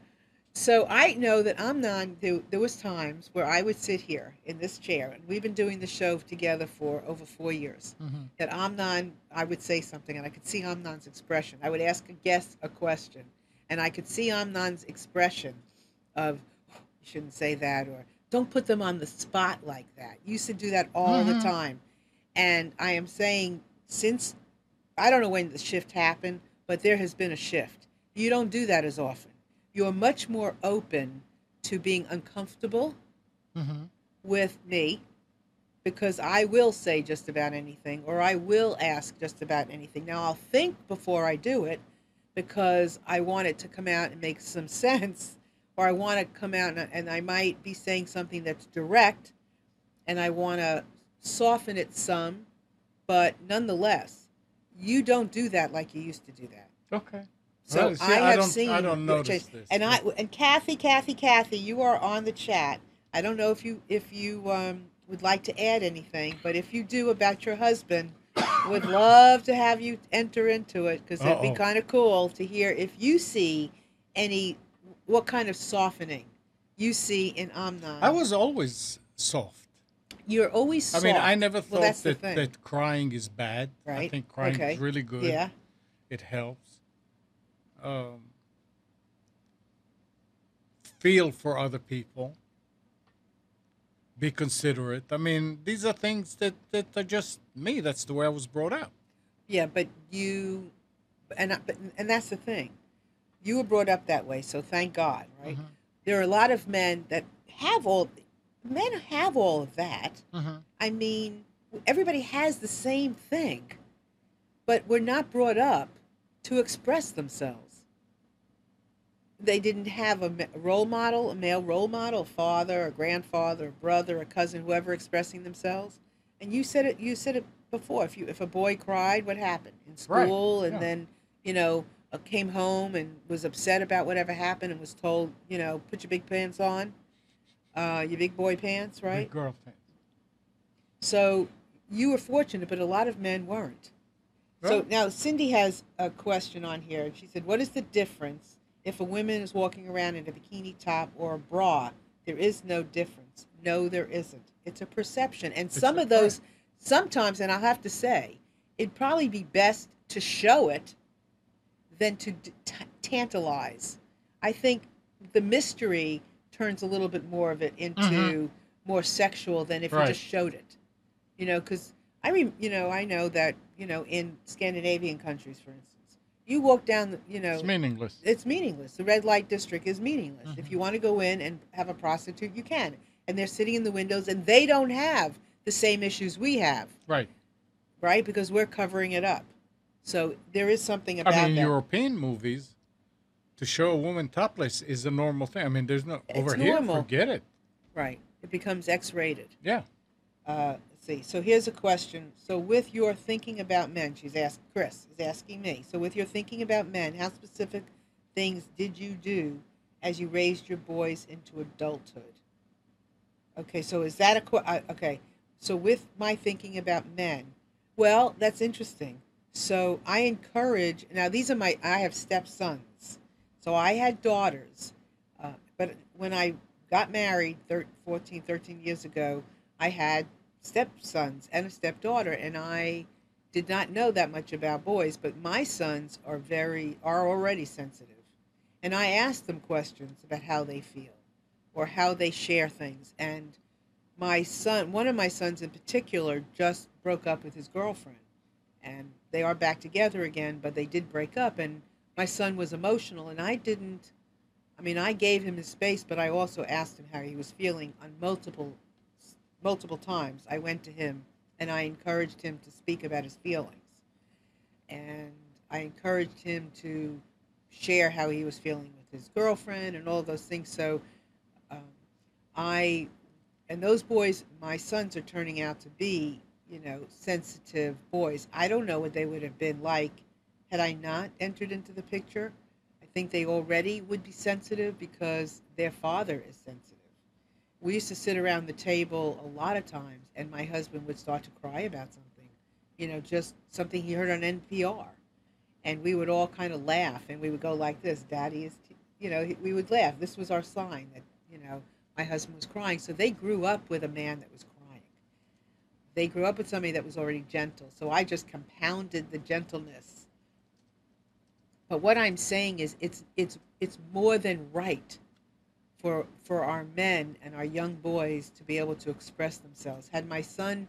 Speaker 1: So I know that Amnon. There was times where I would sit here in this chair, and we've been doing the show together for over 4 years.
Speaker 2: Hmm.
Speaker 1: That Amnon, I would say something, and I could see Amnon's expression. I would ask a guest a question, and I could see Amnon's expression of, "Oh, you shouldn't say that," or "Don't put them on the spot like that." You used to do that all the
Speaker 2: Hmm.
Speaker 1: time. And I am saying, since I don't know when the shift happened, but there has been a shift. You don't do that as often. You're much more open to being uncomfortable
Speaker 2: Hmm.
Speaker 1: with me, because I will say just about anything, or I will ask just about anything. Now, I'll think before I do it, because I want it to come out and make some sense, or I want to come out and I might be saying something that's direct, and I want to soften it some, but nonetheless, you don't do that like you used to do that.
Speaker 2: Okay.
Speaker 1: So
Speaker 2: Well, see,
Speaker 1: I have
Speaker 2: I
Speaker 1: seen
Speaker 2: don't
Speaker 1: your change.
Speaker 2: notice this,
Speaker 1: And
Speaker 2: but
Speaker 1: Kathy, you are on the chat. I don't know if you would like to add anything, but if you do about your husband, would love to have you enter into it because it'd be
Speaker 2: Oh,
Speaker 1: kind of cool to hear if you see any what kind of softening you see in
Speaker 2: I
Speaker 1: Amnon.
Speaker 2: was always soft.
Speaker 1: You're always
Speaker 2: I mean, I
Speaker 1: soft.
Speaker 2: never
Speaker 1: Well,
Speaker 2: thought
Speaker 1: that's the thing,
Speaker 2: that crying is bad. I
Speaker 1: right?
Speaker 2: think crying is
Speaker 1: Okay.
Speaker 2: really good.
Speaker 1: Yeah.
Speaker 2: It helps. Um, feel for other people. Be considerate. I mean, these are things that are just me. That's the way I was brought up.
Speaker 1: Yeah, but and that's the thing. You were brought up that way, so thank God, right?
Speaker 2: Hmm.
Speaker 1: There are a lot of men that have all men have all of that.
Speaker 2: Hmm.
Speaker 1: I mean, everybody has the same thing, but we're not brought up to express themselves. They didn't have a role model, a male role model, a father, a grandfather, a brother, a cousin, whoever expressing themselves. And you said it. You said it before. If a boy cried, what happened in
Speaker 2: Right.
Speaker 1: school, and
Speaker 2: Yeah.
Speaker 1: then you know came home and was upset about whatever happened, and was told, put your big pants on, your big boy pants,
Speaker 2: Big
Speaker 1: right?
Speaker 2: girl thing.
Speaker 1: So you were fortunate, but a lot of men weren't. So
Speaker 2: Well,
Speaker 1: now Cindy has a question on here, and she said, "What is the difference if a woman is walking around in a bikini top or a bra? There is no difference. No, there isn't. It's a perception, and
Speaker 2: it's
Speaker 1: some of
Speaker 2: right.
Speaker 1: those sometimes, and I'll have to say, it'd probably be best to show it than to tantalize. I think the mystery turns a little bit more of it
Speaker 2: Hmm.
Speaker 1: into more sexual than if you
Speaker 2: Right.
Speaker 1: just showed it. Because I know that in Scandinavian countries, for instance, you walk down,
Speaker 2: It's meaningless.
Speaker 1: it's meaningless. The red light district is meaningless. If you
Speaker 2: Hmm.
Speaker 1: want to go in and have a prostitute, you can, and they're sitting in the windows, and they don't have the same issues we have,
Speaker 2: Right.
Speaker 1: right? Because we're covering it up. So there is something
Speaker 2: I mean,
Speaker 1: about
Speaker 2: in
Speaker 1: that.
Speaker 2: European movies, to show a woman topless is a normal thing. I mean, there's no
Speaker 1: It's
Speaker 2: over here.
Speaker 1: normal,
Speaker 2: Forget it.
Speaker 1: right? It becomes X-rated.
Speaker 2: Yeah.
Speaker 1: Let's see. So here's a question. So with your thinking about men, Chris is asking me. So with your thinking about men, how specific things did you do as you raised your boys into adulthood? Okay, so is that okay? So with my thinking about men, well, that's interesting. So I encourage. Now these are I have stepsons. So I had daughters, but when I got married 14, 13 years ago, I had stepsons and a stepdaughter, and I did not know that much about boys. But my sons are already sensitive, and I ask them questions about how they feel or how they share things. And one of my sons in particular, just broke up with his girlfriend, and they are back together again, but they did break up. And my son was emotional, and I didn't. I mean, I gave him his space, but I also asked him how he was feeling on multiple times. I went to him and I encouraged him to speak about his feelings, and I encouraged him to share how he was feeling with his girlfriend and all those things. So um, I and those boys, my sons, are turning out to be, sensitive boys. I don't know what they would have been like had I not entered into the picture. I think they already would be sensitive because their father is sensitive. We used to sit around the table a lot of times, and my husband would start to cry about something, just something he heard on NPR. And we would all kind of laugh, and we would go like this: "Daddy is," we would laugh. This was our sign that, my husband was crying. So they grew up with a man that was crying. They grew up with somebody that was already gentle. So I just compounded the gentleness. But what I'm saying is, it's more than right for our men and our young boys to be able to express themselves. Had my son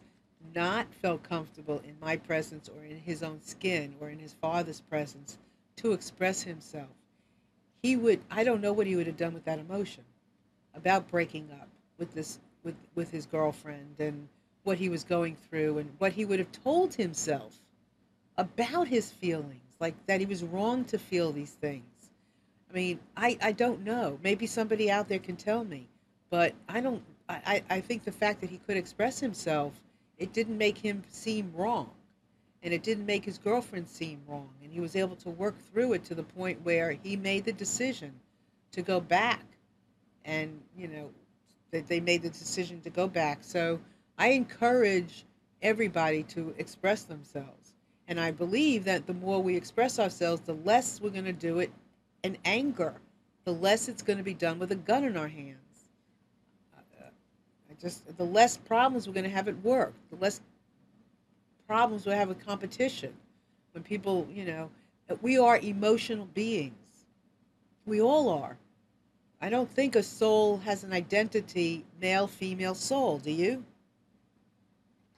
Speaker 1: not felt comfortable in my presence or in his own skin or in his father's presence to express himself, I don't know what he would have done with that emotion about breaking up with with his girlfriend, and what he was going through, and what he would have told himself about his feelings, like that he was wrong to feel these things. I mean, I don't know. Maybe somebody out there can tell me, but I don't. I think the fact that he could express himself, it didn't make him seem wrong, and it didn't make his girlfriend seem wrong, and he was able to work through it to the point where he made the decision to go back and that they made the decision to go back. So I encourage everybody to express themselves. And I believe that the more we express ourselves, the less we're going to do it in anger, the less it's going to be done with a gun in our hands. The less problems we're going to have at work, the less problems we'll have with competition. When people, we are emotional beings. We all are. I don't think a soul has an identity, male, female soul. Do you?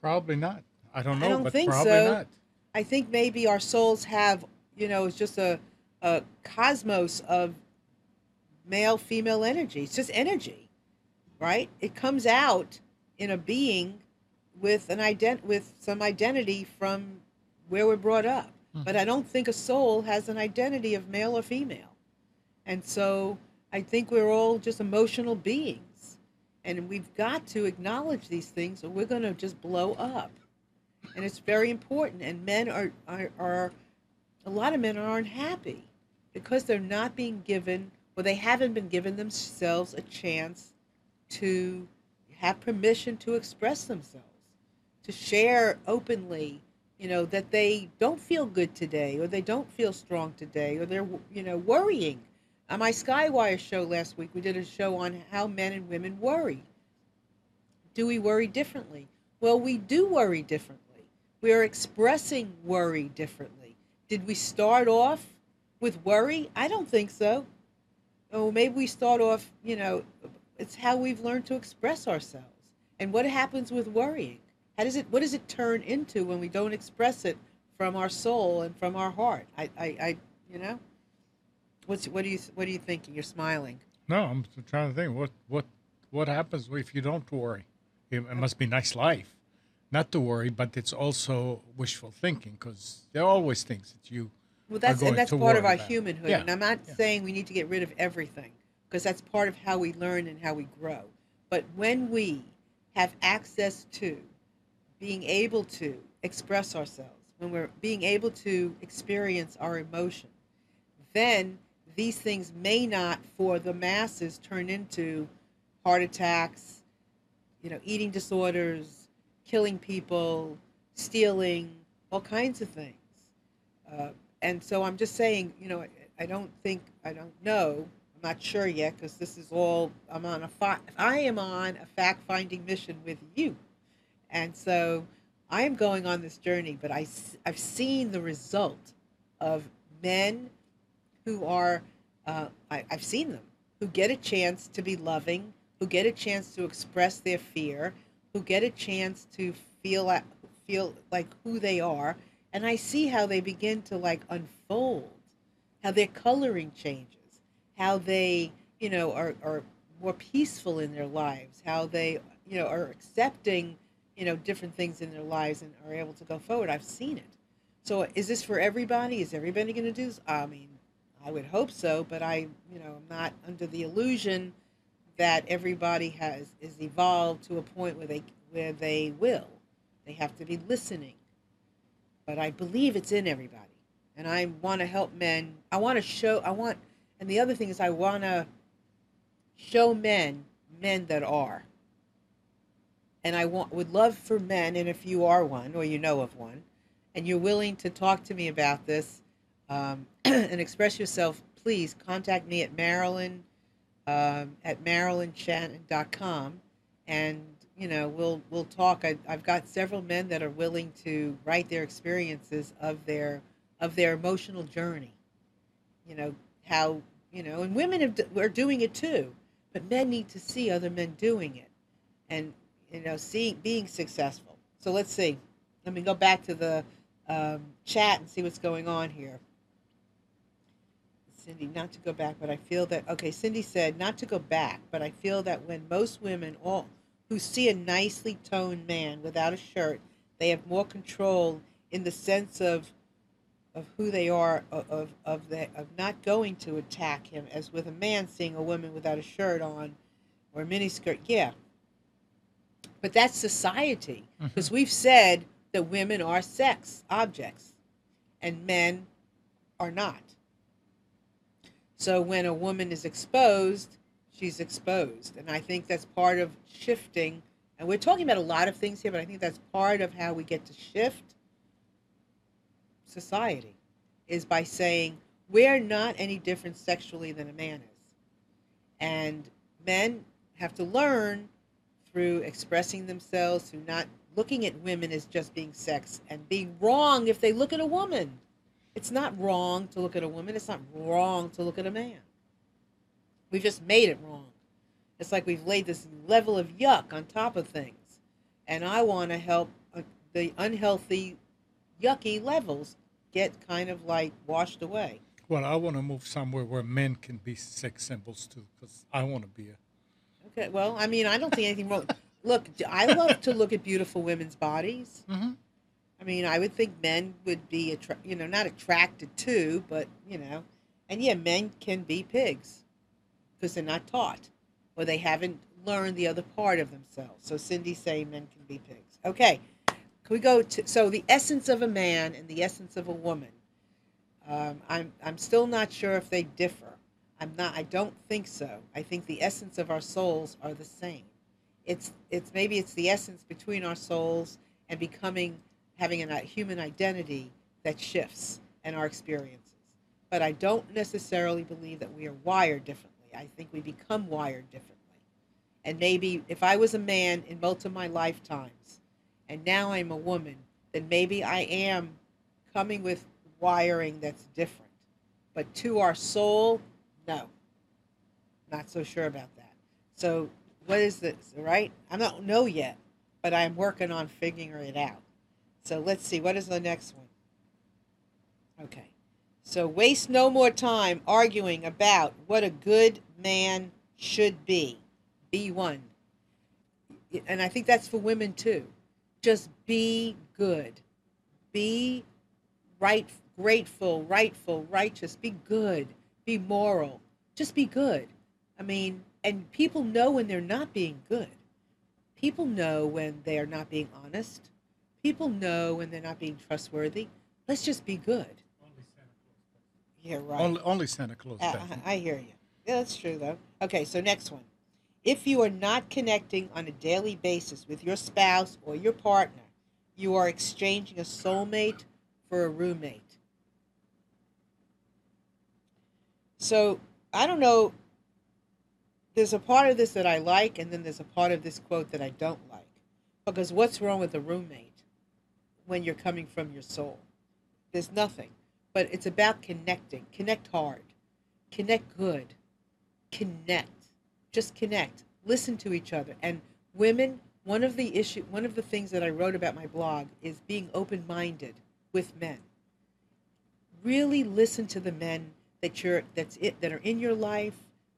Speaker 2: Probably not. I don't
Speaker 1: I
Speaker 2: know,
Speaker 1: don't
Speaker 2: but
Speaker 1: think
Speaker 2: probably
Speaker 1: so.
Speaker 2: not.
Speaker 1: I think maybe our souls have, it's just a cosmos of male, female energy. It's just energy, right? It comes out in a being with with some identity from where we're brought up. But
Speaker 2: Mhm.
Speaker 1: I don't think a soul has an identity of male or female. And so I think we're all just emotional beings. And we've got to acknowledge these things or we're going to just blow up. And it's very important. And men are a lot of men aren't happy because they're not being given, or they haven't been given themselves a chance to have permission to express themselves, to share openly, that they don't feel good today, or they don't feel strong today, or they're, worrying. On my Skywire show last week, we did a show on how men and women worry. Do we worry differently? Well, we do worry differently. We are expressing worry differently. Did we start off with worry? I don't think so. Oh, maybe we start off, it's how we've learned to express ourselves. And what happens with worrying? What does it turn into when we don't express it from our soul and from our heart? You know, what are you thinking? You're smiling.
Speaker 2: No, I'm trying to think what happens if you don't worry. It must be a nice life, not to worry, but it's also wishful thinking because there are always things that you
Speaker 1: Well,
Speaker 2: are
Speaker 1: that's
Speaker 2: going
Speaker 1: that's
Speaker 2: to
Speaker 1: part of
Speaker 2: worry
Speaker 1: our
Speaker 2: about.
Speaker 1: humanhood,
Speaker 2: Yeah,
Speaker 1: and I'm not
Speaker 2: yeah.
Speaker 1: saying we need to get rid of everything because that's part of how we learn and how we grow. But when we have access to being able to express ourselves, when we're being able to experience our emotion, then these things may not, for the masses, turn into heart attacks, eating disorders, killing people, stealing, all kinds of things. Uh, and so I'm just saying, I don't think, I don't know, I'm not sure yet because this is all, I am on a fact finding mission with you. And so I am going on this journey, but I've seen the result of men who are, I've seen them, who get a chance to be loving, who get a chance to express their fear, who get a chance to feel like who they are, and I see how they begin to like unfold, how their coloring changes, how they, are more peaceful in their lives, how they, are accepting, different things in their lives and are able to go forward. I've seen it. So is this for everybody? Is everybody going to do this? I mean, I would hope so, but I'm not under the illusion that everybody is evolved to a point where they will. They have to be listening. But I believe it's in everybody. And I want to help men. And the other thing is I want to show men that are. And would love for men, and if you are one or you know of one, and you're willing to talk to me about this, and express yourself, please contact me at Marilyn at MarilynShannon.com, and we'll talk. I've got several men that are willing to write their experiences of their emotional journey. You know how and women are doing it too, but men need to see other men doing it, and seeing being successful. So let's see. Let me go back to the chat and see what's going on here. Cindy, not to go back, but I feel that, okay, Cindy said, not to go back, but I feel that when most women all who see a nicely toned man without a shirt, they have more control in the sense of who they are, of not going to attack him, as with a man seeing a woman without a shirt on or a miniskirt. Yeah, but that's society,
Speaker 2: Mhm.
Speaker 1: because we've said that women are sex objects and men are not. So when a woman is exposed, she's exposed. And I think that's part of shifting. And we're talking about a lot of things here, but I think that's part of how we get to shift society is by saying we're not any different sexually than a man is. And men have to learn through expressing themselves, through not looking at women as just being sex and being wrong if they look at a woman. It's not wrong to look at a woman. It's not wrong to look at a man. We've just made it wrong. It's like we've laid this level of yuck on top of things. And I want to help the unhealthy, yucky levels get kind of like washed away.
Speaker 2: Well, I want to move somewhere where men can be sex symbols too, because I want to be a.
Speaker 1: Okay, well, I mean, I don't think anything wrong. Look, I love to look at beautiful women's bodies.
Speaker 2: Hmm.
Speaker 1: I mean, I would think men would be, not attracted to, but, and yeah, men can be pigs because they're not taught or they haven't learned the other part of themselves. So Cindy's saying men can be pigs. Okay, can we go to, so the essence of a man and the essence of a woman. I'm still not sure if they differ. I don't think so. I think the essence of our souls are the same. It's maybe it's the essence between our souls and having a human identity that shifts and our experiences. But I don't necessarily believe that we are wired differently. I think we become wired differently. And maybe if I was a man in both of my lifetimes and now I'm a woman, then maybe I am coming with wiring that's different. But to our soul, no. Not so sure about that. So what is this, right? I don't know yet, but I'm working on figuring it out. So let's see, what is the next one? Okay. So waste no more time arguing about what a good man should be. Be one. And I think that's for women too. Just be good. Be right, grateful, rightful, righteous. Be good. Be moral. Just be good. I mean, and people know when they're not being good. People know when they are not being honest. People know when they're not being trustworthy. Let's just be good. Yeah, right.
Speaker 2: Only Santa Claus does.
Speaker 1: I hear you. Yeah, that's true, though. Okay, so next one. If you are not connecting on a daily basis with your spouse or your partner, you are exchanging a soulmate for a roommate. So, I don't know. There's a part of this that I like, and then there's a part of this quote that I don't like. Because what's wrong with a roommate when you're coming from your soul? There's nothing. But it's about connecting. Connect hard. Connect good. Connect. Just connect. Listen to each other. And women, one of the things that I wrote about my blog is being open-minded with men. Really listen to the men that are in your life,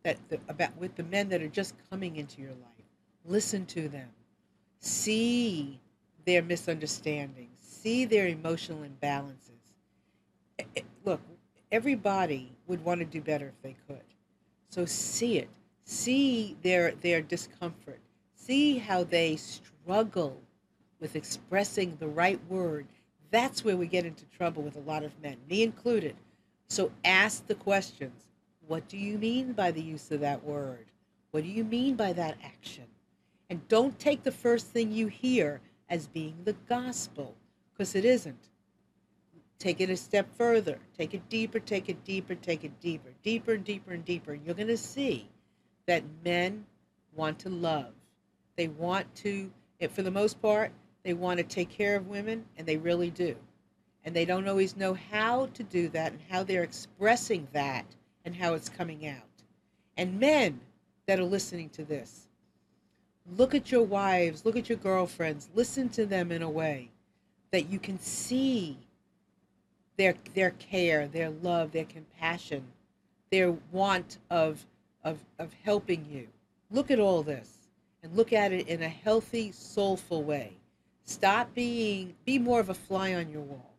Speaker 1: with the men that are just coming into your life. Listen to them. See their misunderstandings. See their emotional imbalances. Look, everybody would want to do better if they could. So see it. See their discomfort. See how they struggle with expressing the right word. That's where we get into trouble with a lot of men, me included. So ask the questions. What do you mean by the use of that word? What do you mean by that action? And don't take the first thing you hear as being the gospel, because it isn't. Take it a step further. Take it deeper, take it deeper, take it deeper. Deeper and deeper and deeper. You're going to see that men want to love. They want to, for the most part, they want to take care of women, and they really do. And they don't always know how to do that and how they're expressing that and how it's coming out. And men that are listening to this, look at your wives, look at your girlfriends, listen to them in a way that you can see their care, their love, their compassion, their want of helping you. Look at all this and look at it in a healthy, soulful way. Be more of a fly on your wall.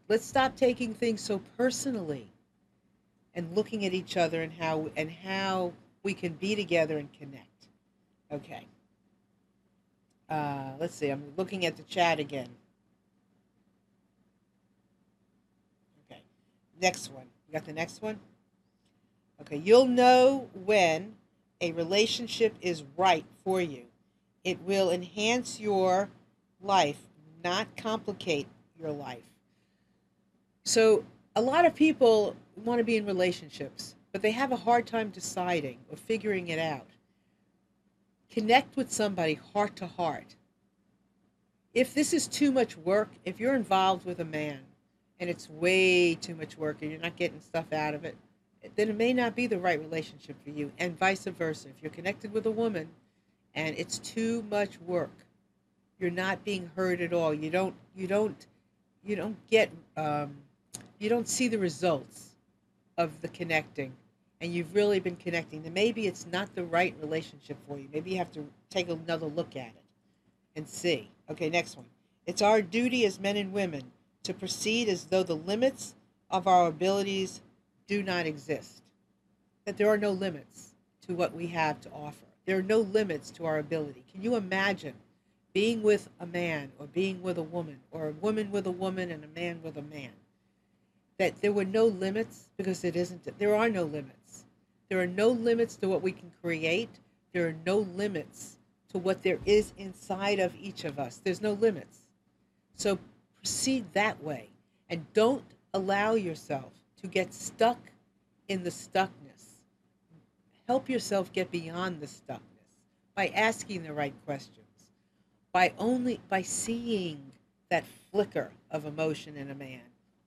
Speaker 1: Let's stop taking things so personally and looking at each other and how we can be together and connect. Okay. Let's see. I'm looking at the chat again. Okay. Next one. You got the next one? Okay, you'll know when a relationship is right for you. It will enhance your life, not complicate your life. So, a lot of people want to be in relationships, but they have a hard time deciding or figuring it out. Connect with somebody heart to heart. If this is too much work, if you're involved with a man and it's way too much work and you're not getting stuff out of it, then it may not be the right relationship for you, and vice versa. If you're connected with a woman and it's too much work, you're not being heard at all. You don't get you don't see the results of the connecting, and you've really been connecting. Then maybe it's not the right relationship for you. Maybe you have to take another look at it and see. Okay, next one. It's our duty as men and women to proceed as though the limits of our abilities do not exist. That there are no limits to what we have to offer. There are no limits to our ability. Can you imagine being with a man or being with a woman or a woman with a woman and a man with a man? That there were no limits, because it isn't. There are no limits. There are no limits to what we can create. There are no limits to what there is inside of each of us. There's no limits. So proceed that way, and don't allow yourself to get stuck in the stuckness. Help yourself get beyond the stuckness by asking the right questions, by seeing that flicker of emotion in a man,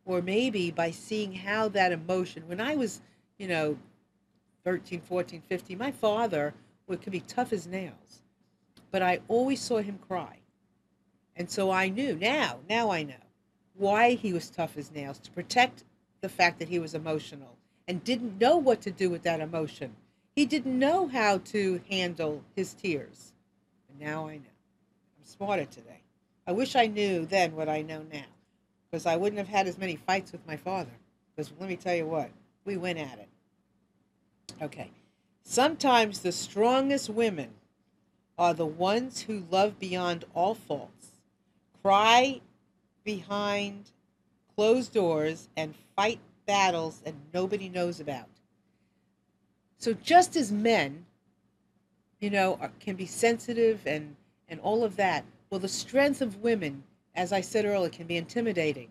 Speaker 1: or maybe by seeing how that emotion, when I was, you know, 13, 14, 15, my father could be tough as nails, but I always saw him cry. And so I knew, now I know why he was tough as nails, to protect the fact that he was emotional and didn't know what to do with that emotion. He didn't know how to handle his tears. And now I know. I'm smarter today. I wish I knew then what I know now, because I wouldn't have had as many fights with my father. Because let me tell you what, we went at it. Okay. Sometimes the strongest women are the ones who love beyond all faults, cry behind closed doors, and fight battles that nobody knows about. So just as men, can be sensitive and all of that, well, the strength of women, as I said earlier, can be intimidating.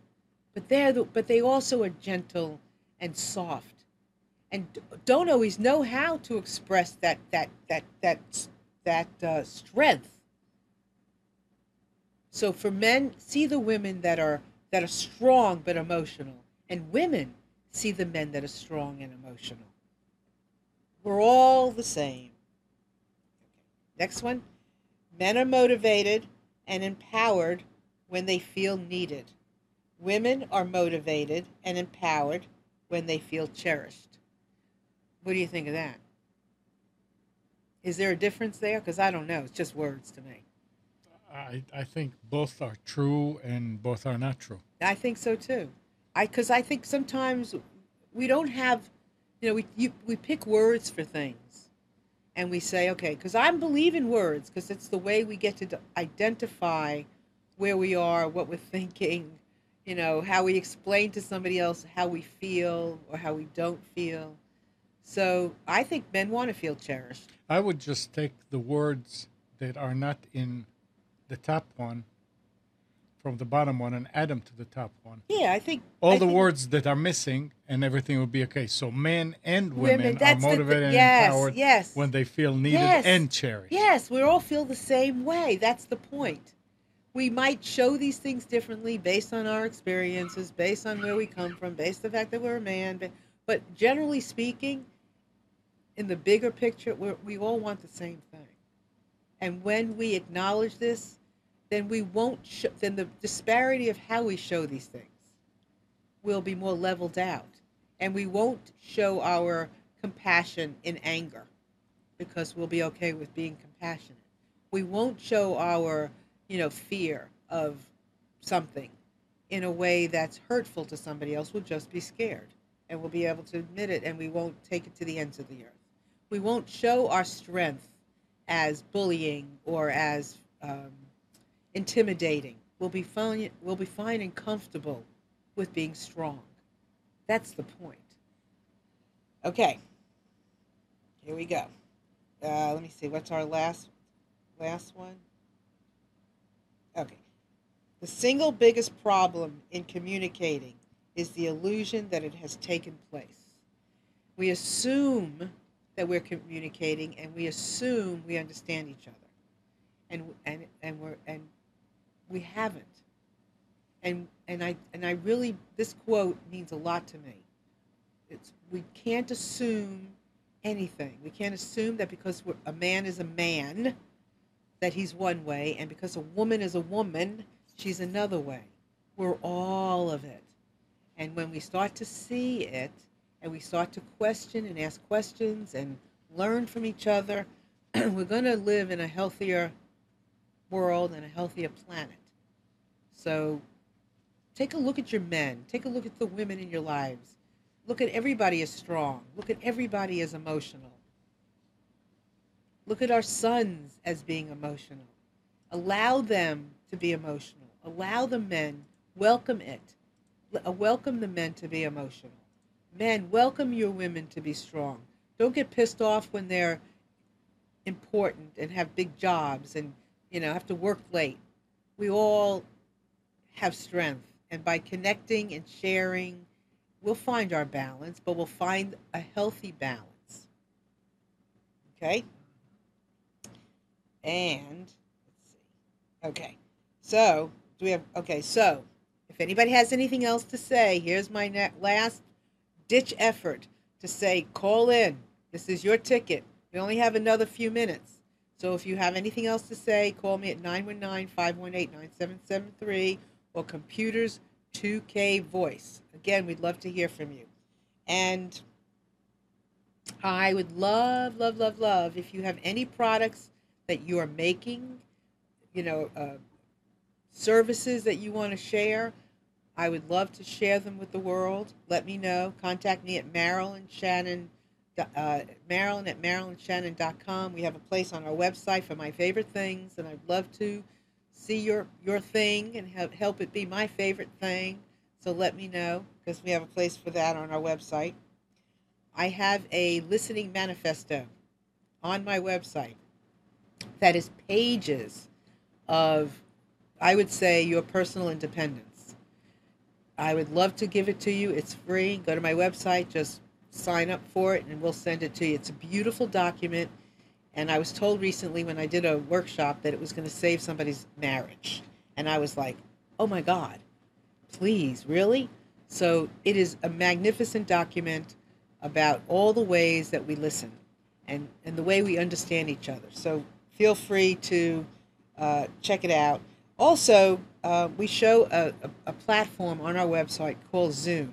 Speaker 1: But they also are gentle and soft, and don't always know how to express that strength. So for men, see the women that are strong but emotional, and women see the men that are strong and emotional. We're all the same. Next one. Men are motivated and empowered when they feel needed. Women are motivated and empowered when they feel cherished. What do you think of that? Is there a difference there? Because I don't know. It's just words to me.
Speaker 2: I think both are true and both are not true.
Speaker 1: I think so too. Because I think sometimes we don't have, we pick words for things, and we say, okay, because I believe in words, because it's the way we get to identify where we are, what we're thinking, how we explain to somebody else how we feel or how we don't feel. So I think men want to feel cherished.
Speaker 2: I would just take the words that are not in the top one from the bottom one and add them to the top one.
Speaker 1: Yeah, I think
Speaker 2: all the words that are missing, and everything will be okay. So men and women are motivated and empowered when they feel needed and cherished.
Speaker 1: Yes, we all feel the same way. That's the point. We might show these things differently based on our experiences, based on where we come from, based on the fact that we're a man. But generally speaking, in the bigger picture, we all want the same thing. And when we acknowledge this, then we won't. Then the disparity of how we show these things will be more leveled out, and we won't show our compassion in anger, because we'll be okay with being compassionate. We won't show our, fear of something in a way that's hurtful to somebody else. We'll just be scared, and we'll be able to admit it, and we won't take it to the ends of the earth. We won't show our strength as bullying or as intimidating. We'll be fine and comfortable with being strong. That's the point. Okay. Here we go. Let me see. What's our last one? Okay. The single biggest problem in communicating is the illusion that it has taken place. We assume that we're communicating, and we assume we understand each other, and we haven't. And I really, this quote means a lot to me. It's, we can't assume anything. We can't assume that because a man is a man that he's one way, and because a woman is a woman, she's another way. We're all of it. And when we start to see it, and we start to question and ask questions and learn from each other, we're going to live in a healthier world and a healthier planet. So take a look at your men. Take a look at the women in your lives. Look at everybody as strong. Look at everybody as emotional. Look at our sons as being emotional. Allow them to be emotional. Allow the men, welcome it. Welcome the men to be emotional. Men, welcome your women to be strong. Don't get pissed off when they're important and have big jobs and, have to work late. We all have strength. And by connecting and sharing, we'll find our balance, but we'll find a healthy balance. Okay? And let's see. Okay. So, so if anybody has anything else to say, here's my last ditch effort to say, call in. This is your ticket. We only have another few minutes. So if you have anything else to say, call me at 919-518-9773 or Computers 2K Voice. Again, we'd love to hear from you. And I would love, love, love, love if you have any products that you are making, services that you want to share. I would love to share them with the world. Let me know. Contact me at Marilyn at MarilynShannon.com. We have a place on our website for my favorite things, and I'd love to see your thing and help it be my favorite thing. So let me know, because we have a place for that on our website. I have a listening manifesto on my website that is pages of, I would say, your personal independence. I would love to give it to you. It's free. Go to my website, just sign up for it, and we'll send it to you. It's a beautiful document, and I was told recently when I did a workshop that it was going to save somebody's marriage. And I was like, oh my God, please, really? So it is a magnificent document about all the ways that we listen and the way we understand each other. So feel free to check it out. Also, we show a platform on our website called Zoom,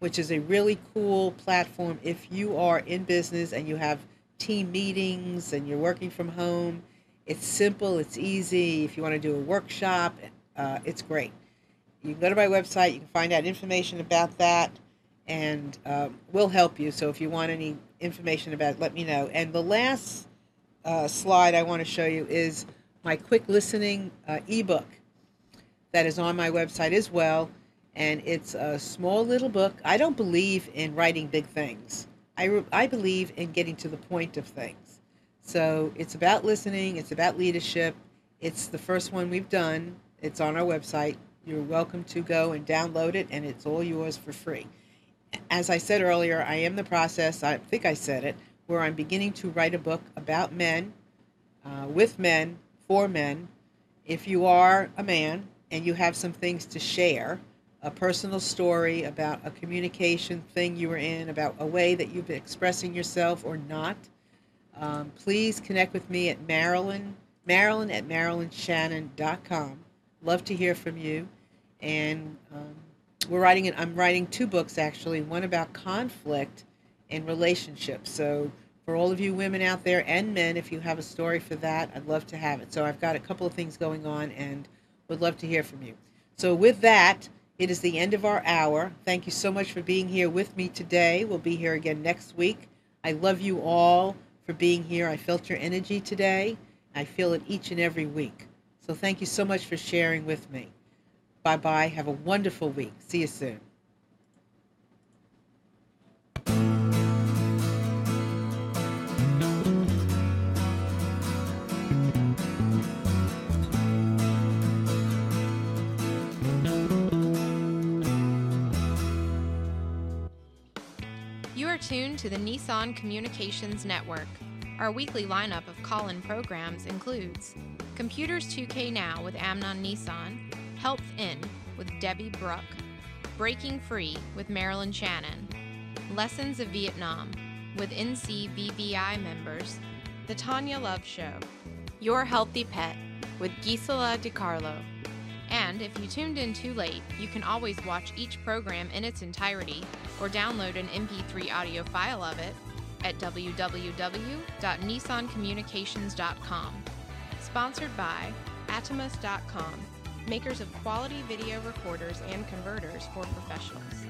Speaker 1: which is a really cool platform if you are in business and you have team meetings and you're working from home. It's simple, it's easy. If you want to do a workshop, it's great. You can go to my website, you can find out information about that, and we'll help you. So if you want any information about it, let me know. And the last slide I want to show you is my quick listening ebook that is on my website as well. And it's a small little book. I don't believe in writing big things. I believe in getting to the point of things. So it's about listening. It's about leadership. It's the first one we've done. It's on our website. You're welcome to go and download it, and it's all yours for free. As I said earlier, I am in the process, I think I said it, where I'm beginning to write a book about men, with men, for men. If you are a man and you have some things to share, a personal story about a communication thing you were in, about a way that you've been expressing yourself or not, please connect with me at Marilyn at MarilynShannon.com. Love to hear from you. And I'm writing 2 books, actually, one about conflict in relationships. So for all of you women out there and men, if you have a story for that, I'd love to have it. So I've got a couple of things going on and would love to hear from you. So with that, it is the end of our hour. Thank you so much for being here with me today. We'll be here again next week. I love you all for being here. I felt your energy today. I feel it each and every week. So thank you so much for sharing with me. Bye-bye. Have a wonderful week. See you soon.
Speaker 3: tuned to the Nissan Communications Network. Our weekly lineup of call-in programs includes Computers 2K Now with Amnon Nissan, Health In with Debbie Bruck, Breaking Free with Marilyn Shannon, Lessons of Vietnam with NCBVI members, The Tanya Love Show, Your Healthy Pet with Gisela DiCarlo. And if you tuned in too late, you can always watch each program in its entirety or download an MP3 audio file of it at www.nissancommunications.com. Sponsored by Atomus.com, makers of quality video recorders and converters for professionals,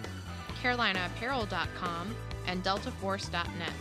Speaker 3: CarolinaApparel.com, and DeltaForce.net.